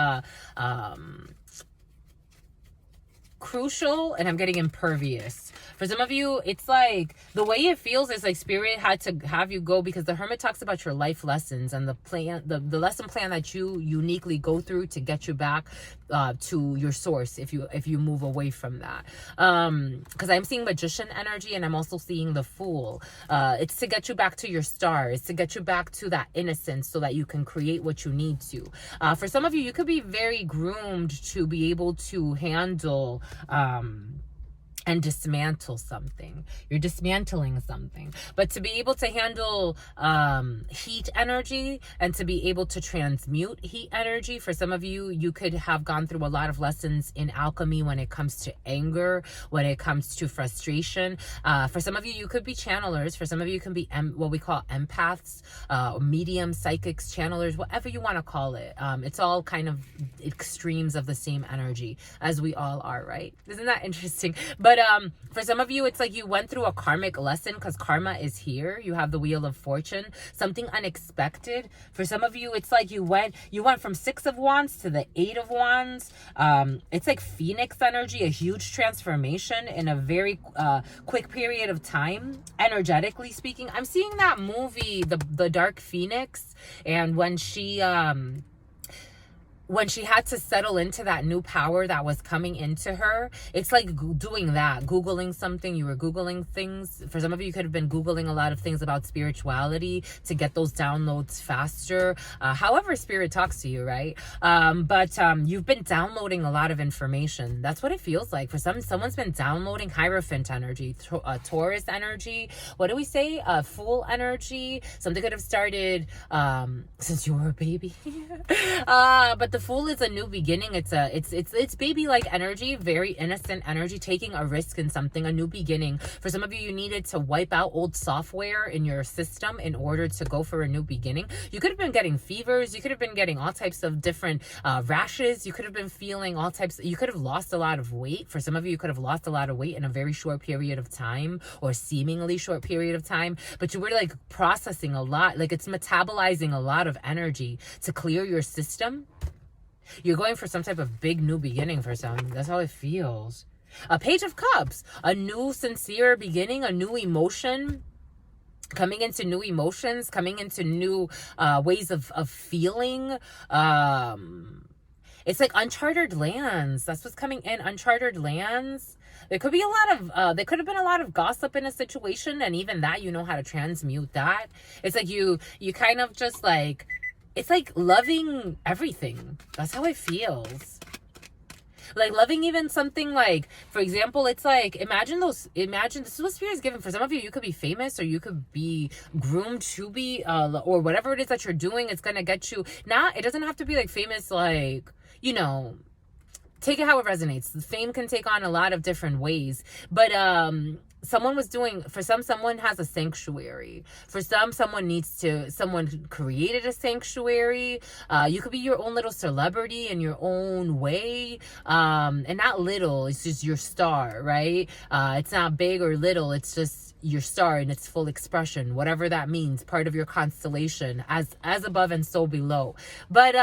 crucial, and I'm getting impervious. For some of you, it's like the way it feels is like spirit had to have you go, because the Hermit talks about your life lessons and the plan, the lesson plan that you uniquely go through to get you back to your source if you move away from that. Because I'm seeing Magician energy, and I'm also seeing the Fool. It's to get you back to your star. It's to get you back to that innocence so that you can create what you need to. For some of you, you could be very groomed to be able to handle and dismantle something. You're dismantling something. But to be able to handle heat energy and to be able to transmute heat energy, for some of you, you could have gone through a lot of lessons in alchemy when it comes to anger, when it comes to frustration. For some of you, you could be channelers. For some of you, you can be what we call empaths, medium, psychics, channelers, whatever you want to call it. It's all kind of extremes of the same energy, as we all are, right? Isn't that interesting? But for some of you, it's like you went through a karmic lesson, because karma is here. You have the Wheel of Fortune, something unexpected. For some of you, it's like you went from Six of Wands to the Eight of Wands. It's like Phoenix energy, a huge transformation in a very quick period of time, energetically speaking. I'm seeing that movie, the Dark Phoenix, and when she had to settle into that new power that was coming into her, it's like doing that, Googling something. You were Googling things. For some of you, you could have been Googling a lot of things about spirituality to get those downloads faster. However spirit talks to you, right? But you've been downloading a lot of information. That's what it feels like. For someone's been downloading Hierophant energy, Taurus energy. What do we say? Fool energy. Something could have started since you were a baby. But the Fool is a new beginning. It's baby-like energy, very innocent energy, taking a risk in something, a new beginning. For some of you, you needed to wipe out old software in your system in order to go for a new beginning. You could have been getting fevers. You could have been getting all types of different rashes. You could have been feeling all types. You could have lost a lot of weight. For some of you, you could have lost a lot of weight in a very short period of time, or seemingly short period of time. But you were like processing a lot. Like it's metabolizing a lot of energy to clear your system. You're going for some type of big new beginning for some. That's how it feels. A Page of Cups. A new sincere beginning. A new emotion. Coming into new emotions. Coming into new ways of feeling. It's like uncharted lands. That's what's coming in. Uncharted lands. There could be a lot of, there could have been a lot of gossip in a situation. And even that, you know how to transmute that. It's like you kind of just like... It's like loving everything. That's how it feels. Like loving even something like, for example, it's like, imagine this is what spirit is given. For some of you, you could be famous, or you could be groomed to be, or whatever it is that you're doing, it's going to get you. It doesn't have to be like famous, like, you know, take it how it resonates. The fame can take on a lot of different ways. But, someone has a sanctuary. For someone created a sanctuary. You could be your own little celebrity in your own way. And not little, it's just your star, right? It's not big or little, it's just your star in its full expression, whatever that means, part of your constellation, as above and so below. But,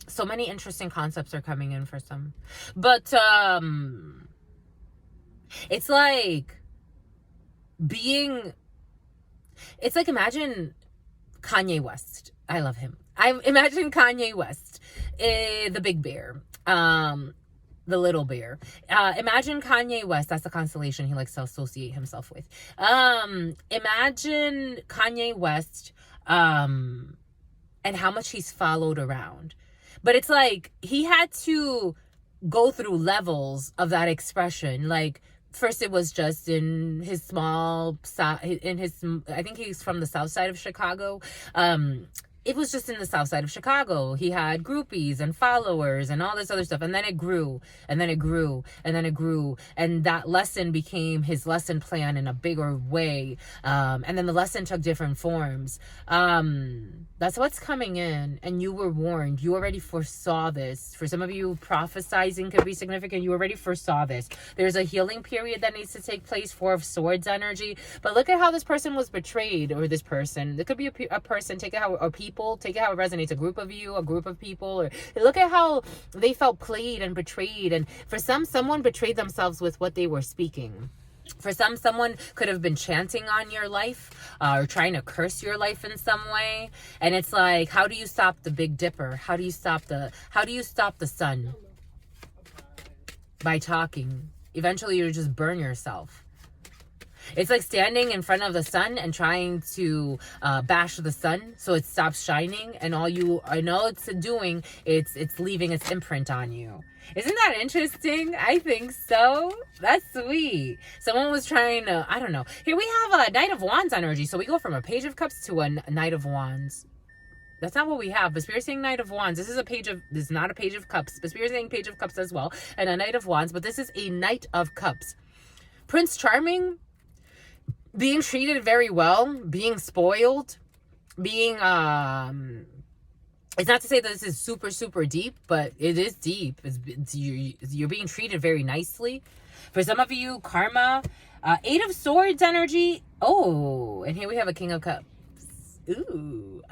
so many interesting concepts are coming in for some. But, it's like imagine Kanye West. I love him. I imagine Kanye West, the big bear, the little bear. Imagine Kanye West. That's the constellation he likes to associate himself with. Imagine Kanye West, and how much he's followed around. But it's like he had to go through levels of that expression. Like, first it was just in his I think he's from the south side of Chicago. it was just in the south side of Chicago. He had groupies and followers and all this other stuff. And then it grew, and then it grew, and then it grew. And that lesson became his lesson plan in a bigger way. And then the lesson took different forms. That's what's coming in. And you were warned. You already foresaw this. For some of you, prophesizing could be significant. You already foresaw this. There's a healing period that needs to take place, Four of Swords energy. But look at how this person was betrayed, or this person. It could be a person, take it how, or people, take it how it resonates, a group of you, a group of people, or look at how they felt played and betrayed. And for some, someone betrayed themselves with what they were speaking. For some, someone could have been chanting on your life, or trying to curse your life in some way. And it's like, how do you stop the Big Dipper? How do you stop the sun? By talking. Eventually you just burn yourself. It's like standing in front of the sun and trying to bash the sun so it stops shining, and all it's doing, it's leaving its imprint on you. Isn't that interesting? I think so. That's sweet. Someone was trying to, I don't know. Here we have a Knight of Wands energy. So we go from a Page of Cups to a Knight of Wands. That's not what we have, but Spirit saying Knight of Wands. This is not a Page of Cups, but Spirit saying Page of Cups as well, and a Knight of Wands, but this is a Knight of Cups. Prince Charming, being treated very well, being spoiled, being, it's not to say that this is super, super deep, but it is deep. You're being treated very nicely. For some of you, karma, Eight of Swords energy. Oh, and here we have a King of Cups. Ooh,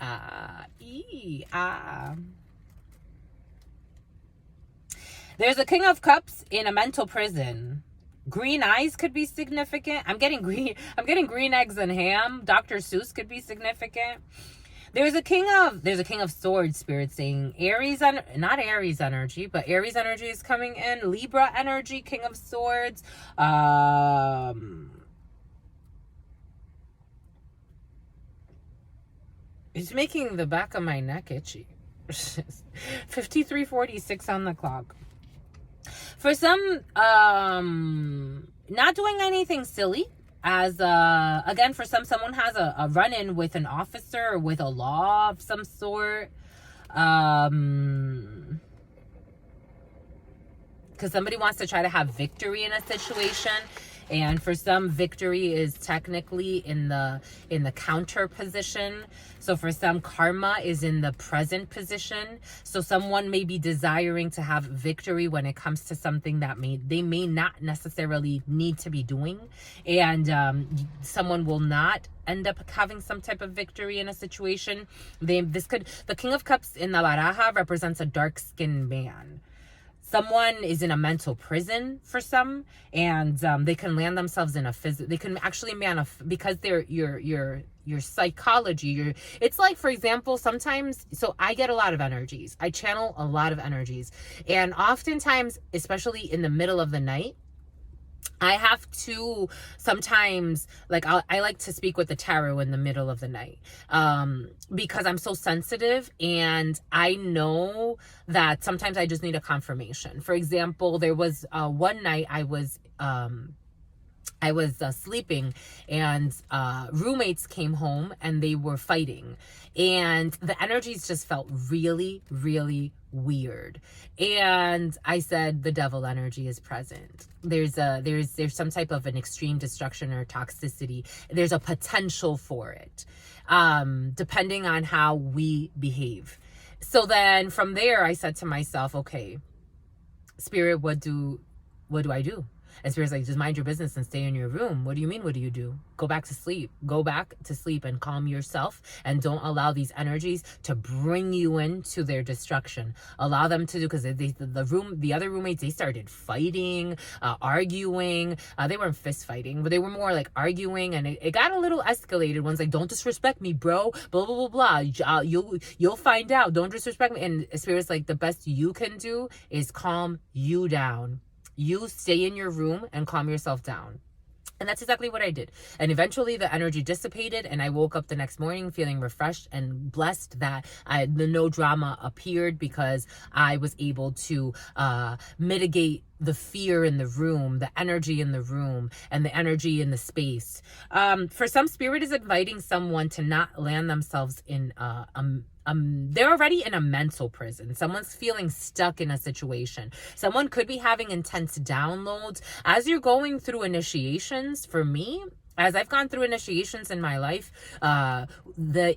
There's a King of Cups in a mental prison. Green eyes could be significant. I'm getting green eggs and ham. Dr. Seuss could be significant. There's a King of Swords, Spirit saying Aries, not Aries energy, but Aries energy is coming in. Libra energy, King of Swords. It's making the back of my neck itchy. 53:46 on the clock. For some, not doing anything silly. As, again, for some, someone has a run-in with an officer or with a law of some sort. Because somebody wants to try to have victory in a situation. And for some, victory is technically in the counter position. So for some, karma is in the present position. So someone may be desiring to have victory when it comes to something that they may not necessarily need to be doing. And someone will not end up having some type of victory in a situation. The King of Cups in the Baraja represents a dark-skinned man. Someone is in a mental prison for some, and they can land themselves in they can actually because they're your psychology. It's like, for example, sometimes, so I get a lot of energies. I channel a lot of energies. And oftentimes, especially in the middle of the night, I have to sometimes, like, I like to speak with the tarot in the middle of the night, because I'm so sensitive, and I know that sometimes I just need a confirmation. For example, there was one night I was sleeping, and roommates came home and they were fighting, and the energies just felt really, really weird. And I said, the devil energy is present. There's some type of an extreme destruction or toxicity. There's a potential for it, depending on how we behave. So then from there, I said to myself, okay, Spirit, what do I do? And Spirit's like, just mind your business and stay in your room. What do you mean, what do you do? Go back to sleep. Go back to sleep and calm yourself, and don't allow these energies to bring you into their destruction. Allow them to do, because the other roommates, they started fighting, arguing. They weren't fist fighting, but they were more like arguing, and it got a little escalated. One's like, don't disrespect me, bro. Blah, blah, blah, blah. You'll find out. Don't disrespect me. And Spirit's like, the best you can do is calm you down. You stay in your room and calm yourself down. And that's exactly what I did. And eventually the energy dissipated, and I woke up the next morning feeling refreshed and blessed that the no drama appeared, because I was able to mitigate the fear in the room, the energy in the room, and the energy in the space. For some, spirit is inviting someone to not land themselves in they're already in a mental prison. Someone's feeling stuck in a situation. Someone could be having intense downloads. As you're going through initiations, for me, as I've gone through initiations in my life, the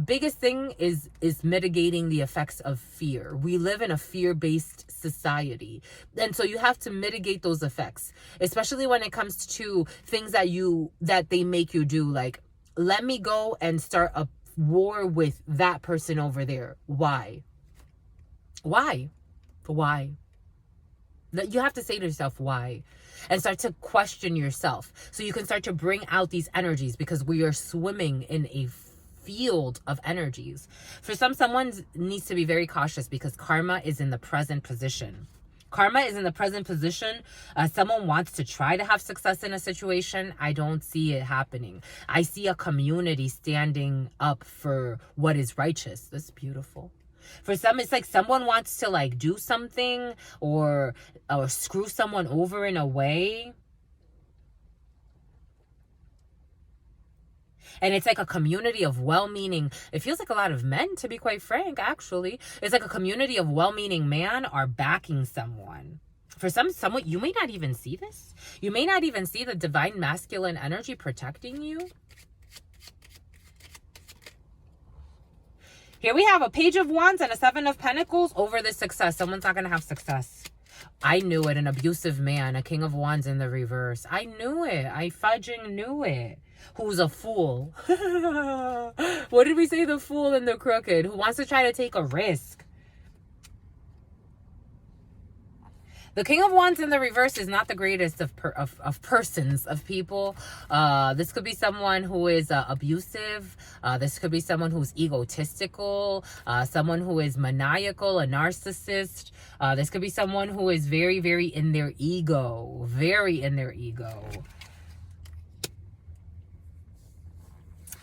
biggest thing is mitigating the effects of fear. We live in a fear-based society, and so you have to mitigate those effects, especially when it comes to things that they make you do. Like, let me go and start a war with that person over there. Why? You have to say to yourself, why? And start to question yourself so you can start to bring out these energies, because we are swimming in a field of energies. For someone needs to be very cautious because karma is in the present position. Karma is in the present position. Someone wants to try to have success in a situation. I don't see it happening. I see a community standing up for what is righteous. That's beautiful. For some, it's like someone wants to like do something or screw someone over in a way. And it's like a community of well-meaning, it feels like a lot of men, to be quite frank, actually. It's like a community of well-meaning men are backing someone. For someone, you may not even see this. You may not even see the divine masculine energy protecting you. Here we have a Page of Wands and a Seven of Pentacles over this success. Someone's not going to have success. I knew it. An abusive man, a King of Wands in the reverse. I knew it. I fudging knew it. Who's a fool? What did we say? The fool and the crooked. Who wants to try to take a risk? The King of Wands in the reverse is not the greatest of persons, of people. This could be someone who is abusive. This could be someone who's egotistical. Someone who is maniacal, a narcissist. This could be someone who is very, very in their ego. Very in their ego.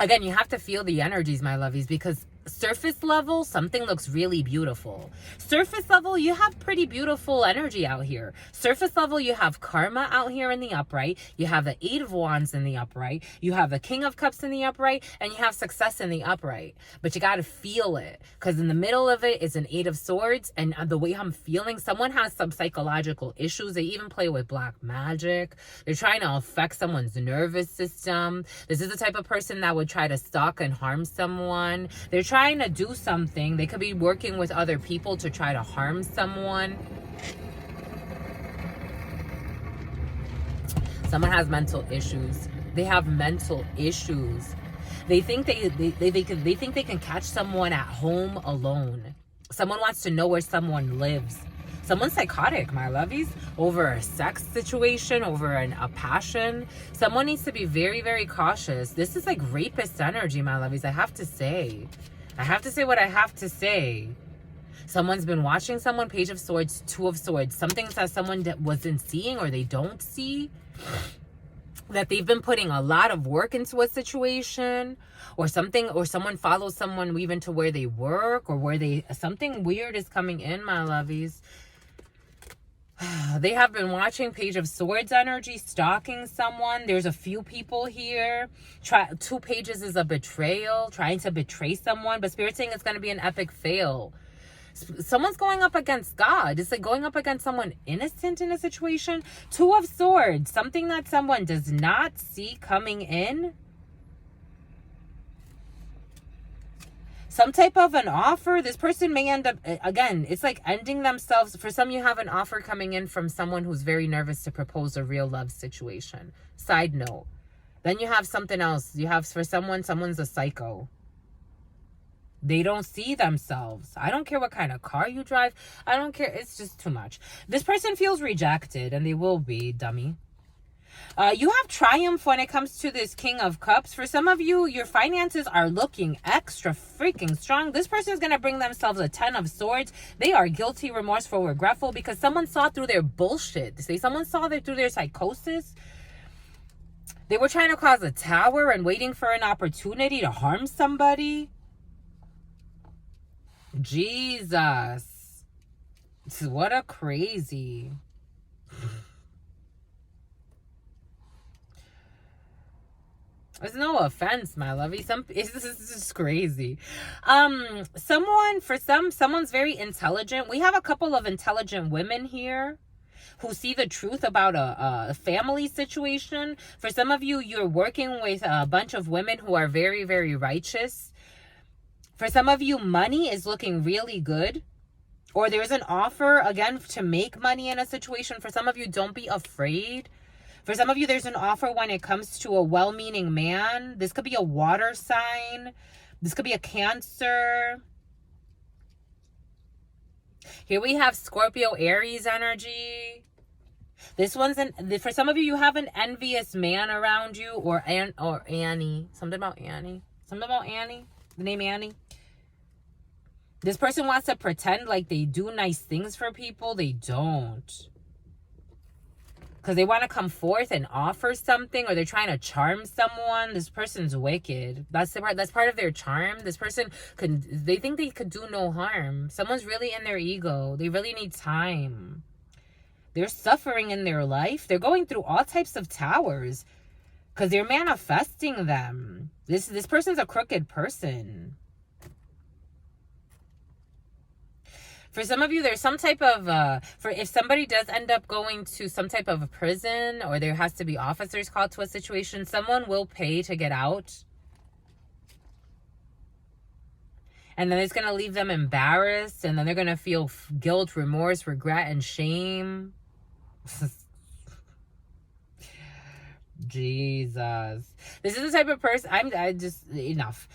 Again, you have to feel the energies, my lovies, because surface level, something looks really beautiful. Surface level, you have pretty beautiful energy out here. Surface level, you have karma out here in the upright. You have the Eight of Wands in the upright. You have the King of Cups in the upright. And you have success in the upright. But you got to feel it. Because in the middle of it is an Eight of Swords. And the way I'm feeling, someone has some psychological issues. They even play with black magic. They're trying to affect someone's nervous system. This is the type of person that would try to stalk and harm someone. They're trying to do something. They could be working with other people to try to harm someone. Someone has mental issues. They have mental issues. They think they think they can catch someone at home alone. Someone wants to know where someone lives. Someone's psychotic, my lovies, over a sex situation, over a passion. Someone needs to be very, very cautious. This is like rapist energy, my lovies. I have to say. I have to say what I have to say. Someone's been watching someone. Page of Swords, Two of Swords. Something that someone wasn't seeing or they don't see. That they've been putting a lot of work into a situation. Or something, or someone follows someone even to where they work. Or where they, something weird is coming in, my lovies. They have been watching Page of Swords energy, stalking someone. There's a few people here. Two pages is a betrayal, trying to betray someone. But Spirit's saying it's going to be an epic fail. Someone's going up against God. It's like going up against someone innocent in a situation. Two of Swords, something that someone does not see coming in. Some type of an offer. This person may end up, again, it's like ending themselves. For some, you have an offer coming in from someone who's very nervous to propose a real love situation. Side note. Then you have something else. You have, for someone's a psycho. They don't see themselves. I don't care what kind of car you drive. I don't care. It's just too much. This person feels rejected, and they will be, dummy. You have triumph when it comes to this King of Cups. For some of you, your finances are looking extra freaking strong. This person is going to bring themselves a 10 of Swords. They are guilty, remorseful, regretful because someone saw through their bullshit. Someone saw through their psychosis. They were trying to cause a tower and waiting for an opportunity to harm somebody. Jesus. What a crazy. There's no offense, my lovey. This is just crazy. Someone's very intelligent. We have a couple of intelligent women here who see the truth about a family situation. For some of you, you're working with a bunch of women who are very, very righteous. For some of you, money is looking really good. Or there's an offer, again, to make money in a situation. For some of you, don't be afraid. For some of you, there's an offer when it comes to a well-meaning man. This could be a water sign. This could be a Cancer. Here we have Scorpio, Aries energy. This one's for some of you, you have an envious man around you, or Annie. Something about Annie. The name Annie. This person wants to pretend like they do nice things for people. They don't. Because they want to come forth and offer something, or they're trying to charm someone. This person's wicked. That's part of their charm. This person they think they could do no harm. Someone's really in their ego. They really need time. They're suffering in their life. They're going through all types of towers because they're manifesting them. This person's a crooked person. For some of you, there's some type of, if somebody does end up going to some type of a prison, or there has to be officers called to a situation, someone will pay to get out. And then it's going to leave them embarrassed, and then they're going to feel guilt, remorse, regret, and shame. Jesus. This is the type of person, I just, enough.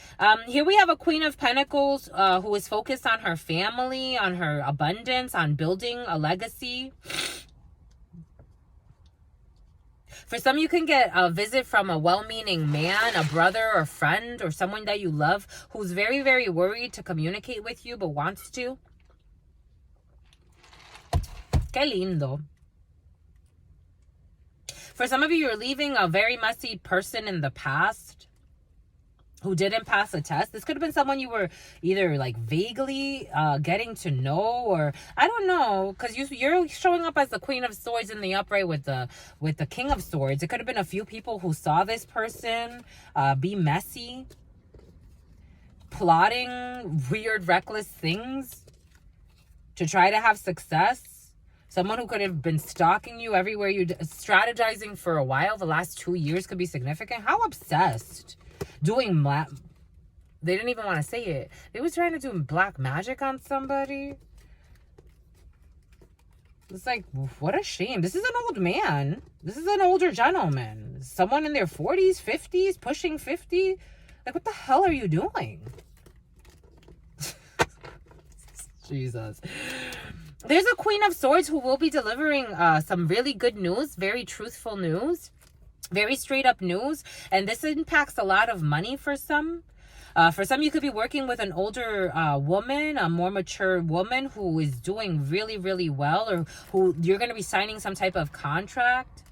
Here we have a Queen of Pentacles who is focused on her family, on her abundance, on building a legacy. For some, you can get a visit from a well-meaning man, a brother or friend, or someone that you love who's very, very worried to communicate with you but wants to. Qué lindo. For some of you, you're leaving a very messy person in the past who didn't pass a test. This could have been someone you were either like vaguely getting to know, or I don't know, because you're showing up as the Queen of Swords in the upright with the King of Swords. It could have been a few people who saw this person be messy, plotting weird, reckless things to try to have success. Someone who could have been stalking you everywhere, you strategizing for a while. The last 2 years could be significant. How obsessed. Doing they didn't even want to say it. They was trying to do black magic on somebody. It's like, what a shame. This is an old man. This is an older gentleman. Someone in their 40s, 50s, pushing 50. Like, what the hell are you doing? Jesus. There's a Queen of Swords who will be delivering some really good news, very truthful news, very straight up news. And this impacts a lot of money for some. For some, you could be working with an older woman, a more mature woman who is doing really, really well, or who you're going to be signing some type of contract.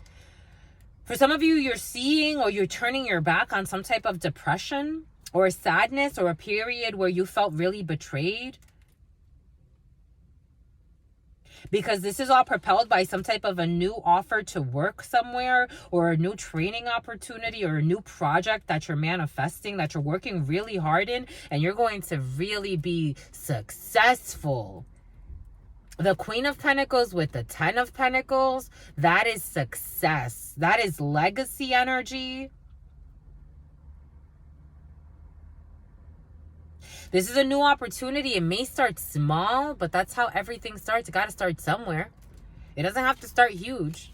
For some of you, you're seeing or you're turning your back on some type of depression or sadness, or a period where you felt really betrayed. Because this is all propelled by some type of a new offer to work somewhere, or a new training opportunity, or a new project that you're manifesting, that you're working really hard in, and you're going to really be successful. The Queen of Pentacles with the 10 of Pentacles, that is success. That is legacy energy. This is a new opportunity. It may start small, but that's how everything starts. You got to start somewhere. It doesn't have to start huge.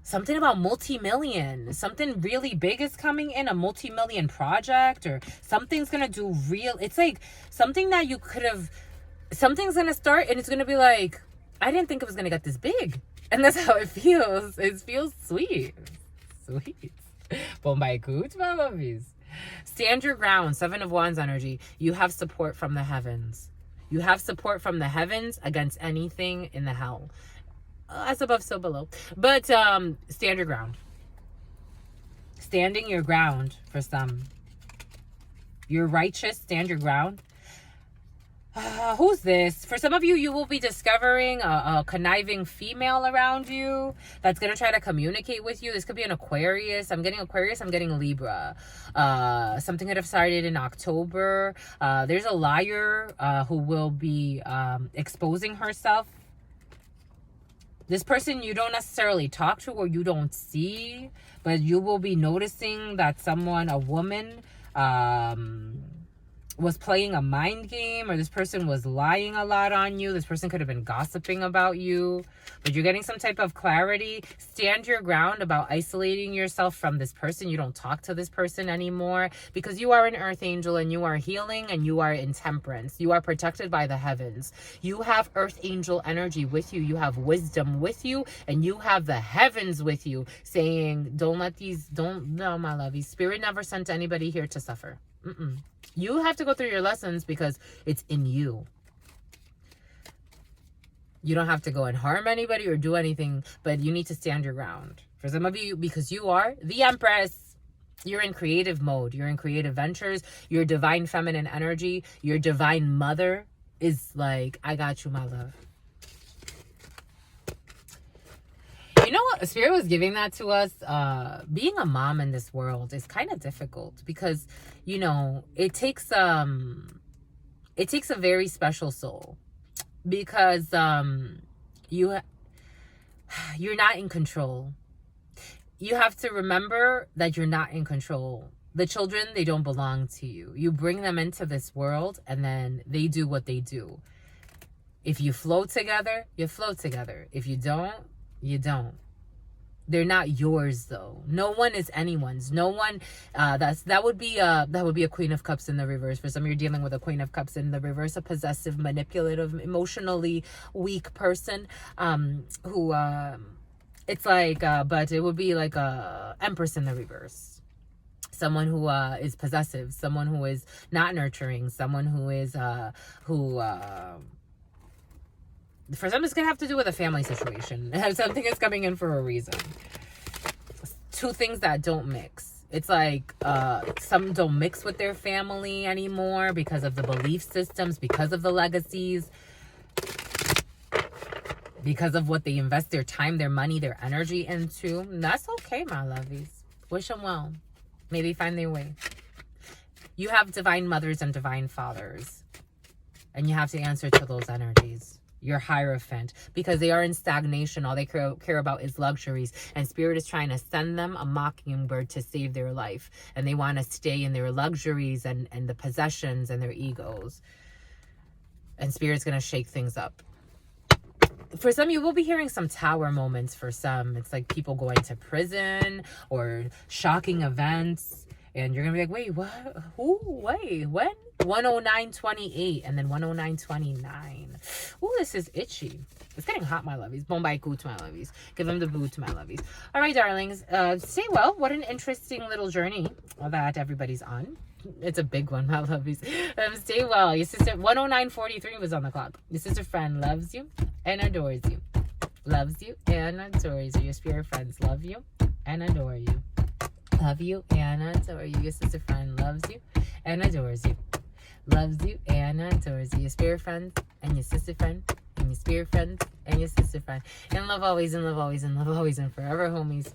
Something about multi-million. Something really big is coming in, a multi-million project, or something's going to do real. It's like something that you could have, something's going to start and it's going to be like, I didn't think it was going to get this big. And that's how it feels. It feels sweet. Sweet. Bon my good, my lovies. Stand your ground. 7 of Wands energy. You have support from the heavens. You have support from the heavens against anything in the hell. As above, so below. But stand your ground. Standing your ground for some. You're righteous. Stand your ground. Who's this? For some of you, you will be discovering a conniving female around you that's going to try to communicate with you. This could be an Aquarius. I'm getting Aquarius. I'm getting Libra. Something could have started in October. There's a liar who will be exposing herself. This person you don't necessarily talk to or you don't see, but you will be noticing that someone, a woman, was playing a mind game, or this person was lying a lot on you. This person could have been gossiping about you, but you're getting some type of clarity. Stand your ground about isolating yourself from this person. You don't talk to this person anymore because you are an earth angel and you are healing and you are in temperance. You are protected by the heavens. You have earth angel energy with you. You have wisdom with you, and you have the heavens with you saying, no, my lovies. Spirit never sent anybody here to suffer. You have to go through your lessons because it's in you. You don't have to go and harm anybody or do anything, but you need to stand your ground. For some of you, because you are the Empress, you're in creative mode. You're in creative ventures. Your divine feminine energy, your divine mother is like, I got you, my love. You know what? Spirit was giving that to us. Being a mom in this world is kind of difficult because, you know, it takes a very special soul because you're not in control. You have to remember that you're not in control. The children, they don't belong to you. You bring them into this world and then they do what they do. If you flow together, you flow together. If you don't, you don't. They're not yours though. No one is anyone's. No one. That would be a Queen of Cups in the reverse. For some, you're dealing with a Queen of Cups in the reverse, a possessive, manipulative, emotionally weak person. Who it's like, but it would be like a Empress in the reverse. Someone who is possessive. Someone who is not nurturing. Someone who is for some, it's going to have to do with a family situation. Something is coming in for a reason. Two things that don't mix. It's like some don't mix with their family anymore because of the belief systems, because of the legacies, because of what they invest their time, their money, their energy into. And that's okay, my lovies. Wish them well. May they find their way. You have divine mothers and divine fathers. And you have to answer to those energies. Your Hierophant, because they are in stagnation. All they care about is luxuries, and Spirit is trying to send them a mockingbird to save their life, and they want to stay in their luxuries and the possessions and their egos, and Spirit's going to shake things up. For some, you will be hearing some tower moments. For some, it's like people going to prison or shocking events, and you're gonna be like, wait, what? Who? Wait, when? 109.28 and then 109.29. Ooh, this is itchy. It's getting hot, my lovies. Bombay coot, my lovies. Give them the boot, my lovies. All right, darlings. Stay well. What an interesting little journey that everybody's on. It's a big one, my lovies. Stay well. Your sister, 109.43 was on the clock. Your sister friend loves you and adores you. Loves you and adores you. Your spirit friends love you and adore you. Love you and adore you. Your sister friend loves you and adores you. Loves you and adores you. Your spirit friends and your sister friend and your spirit friends and your sister friend. In love always, in love always, in love always, and forever, homies.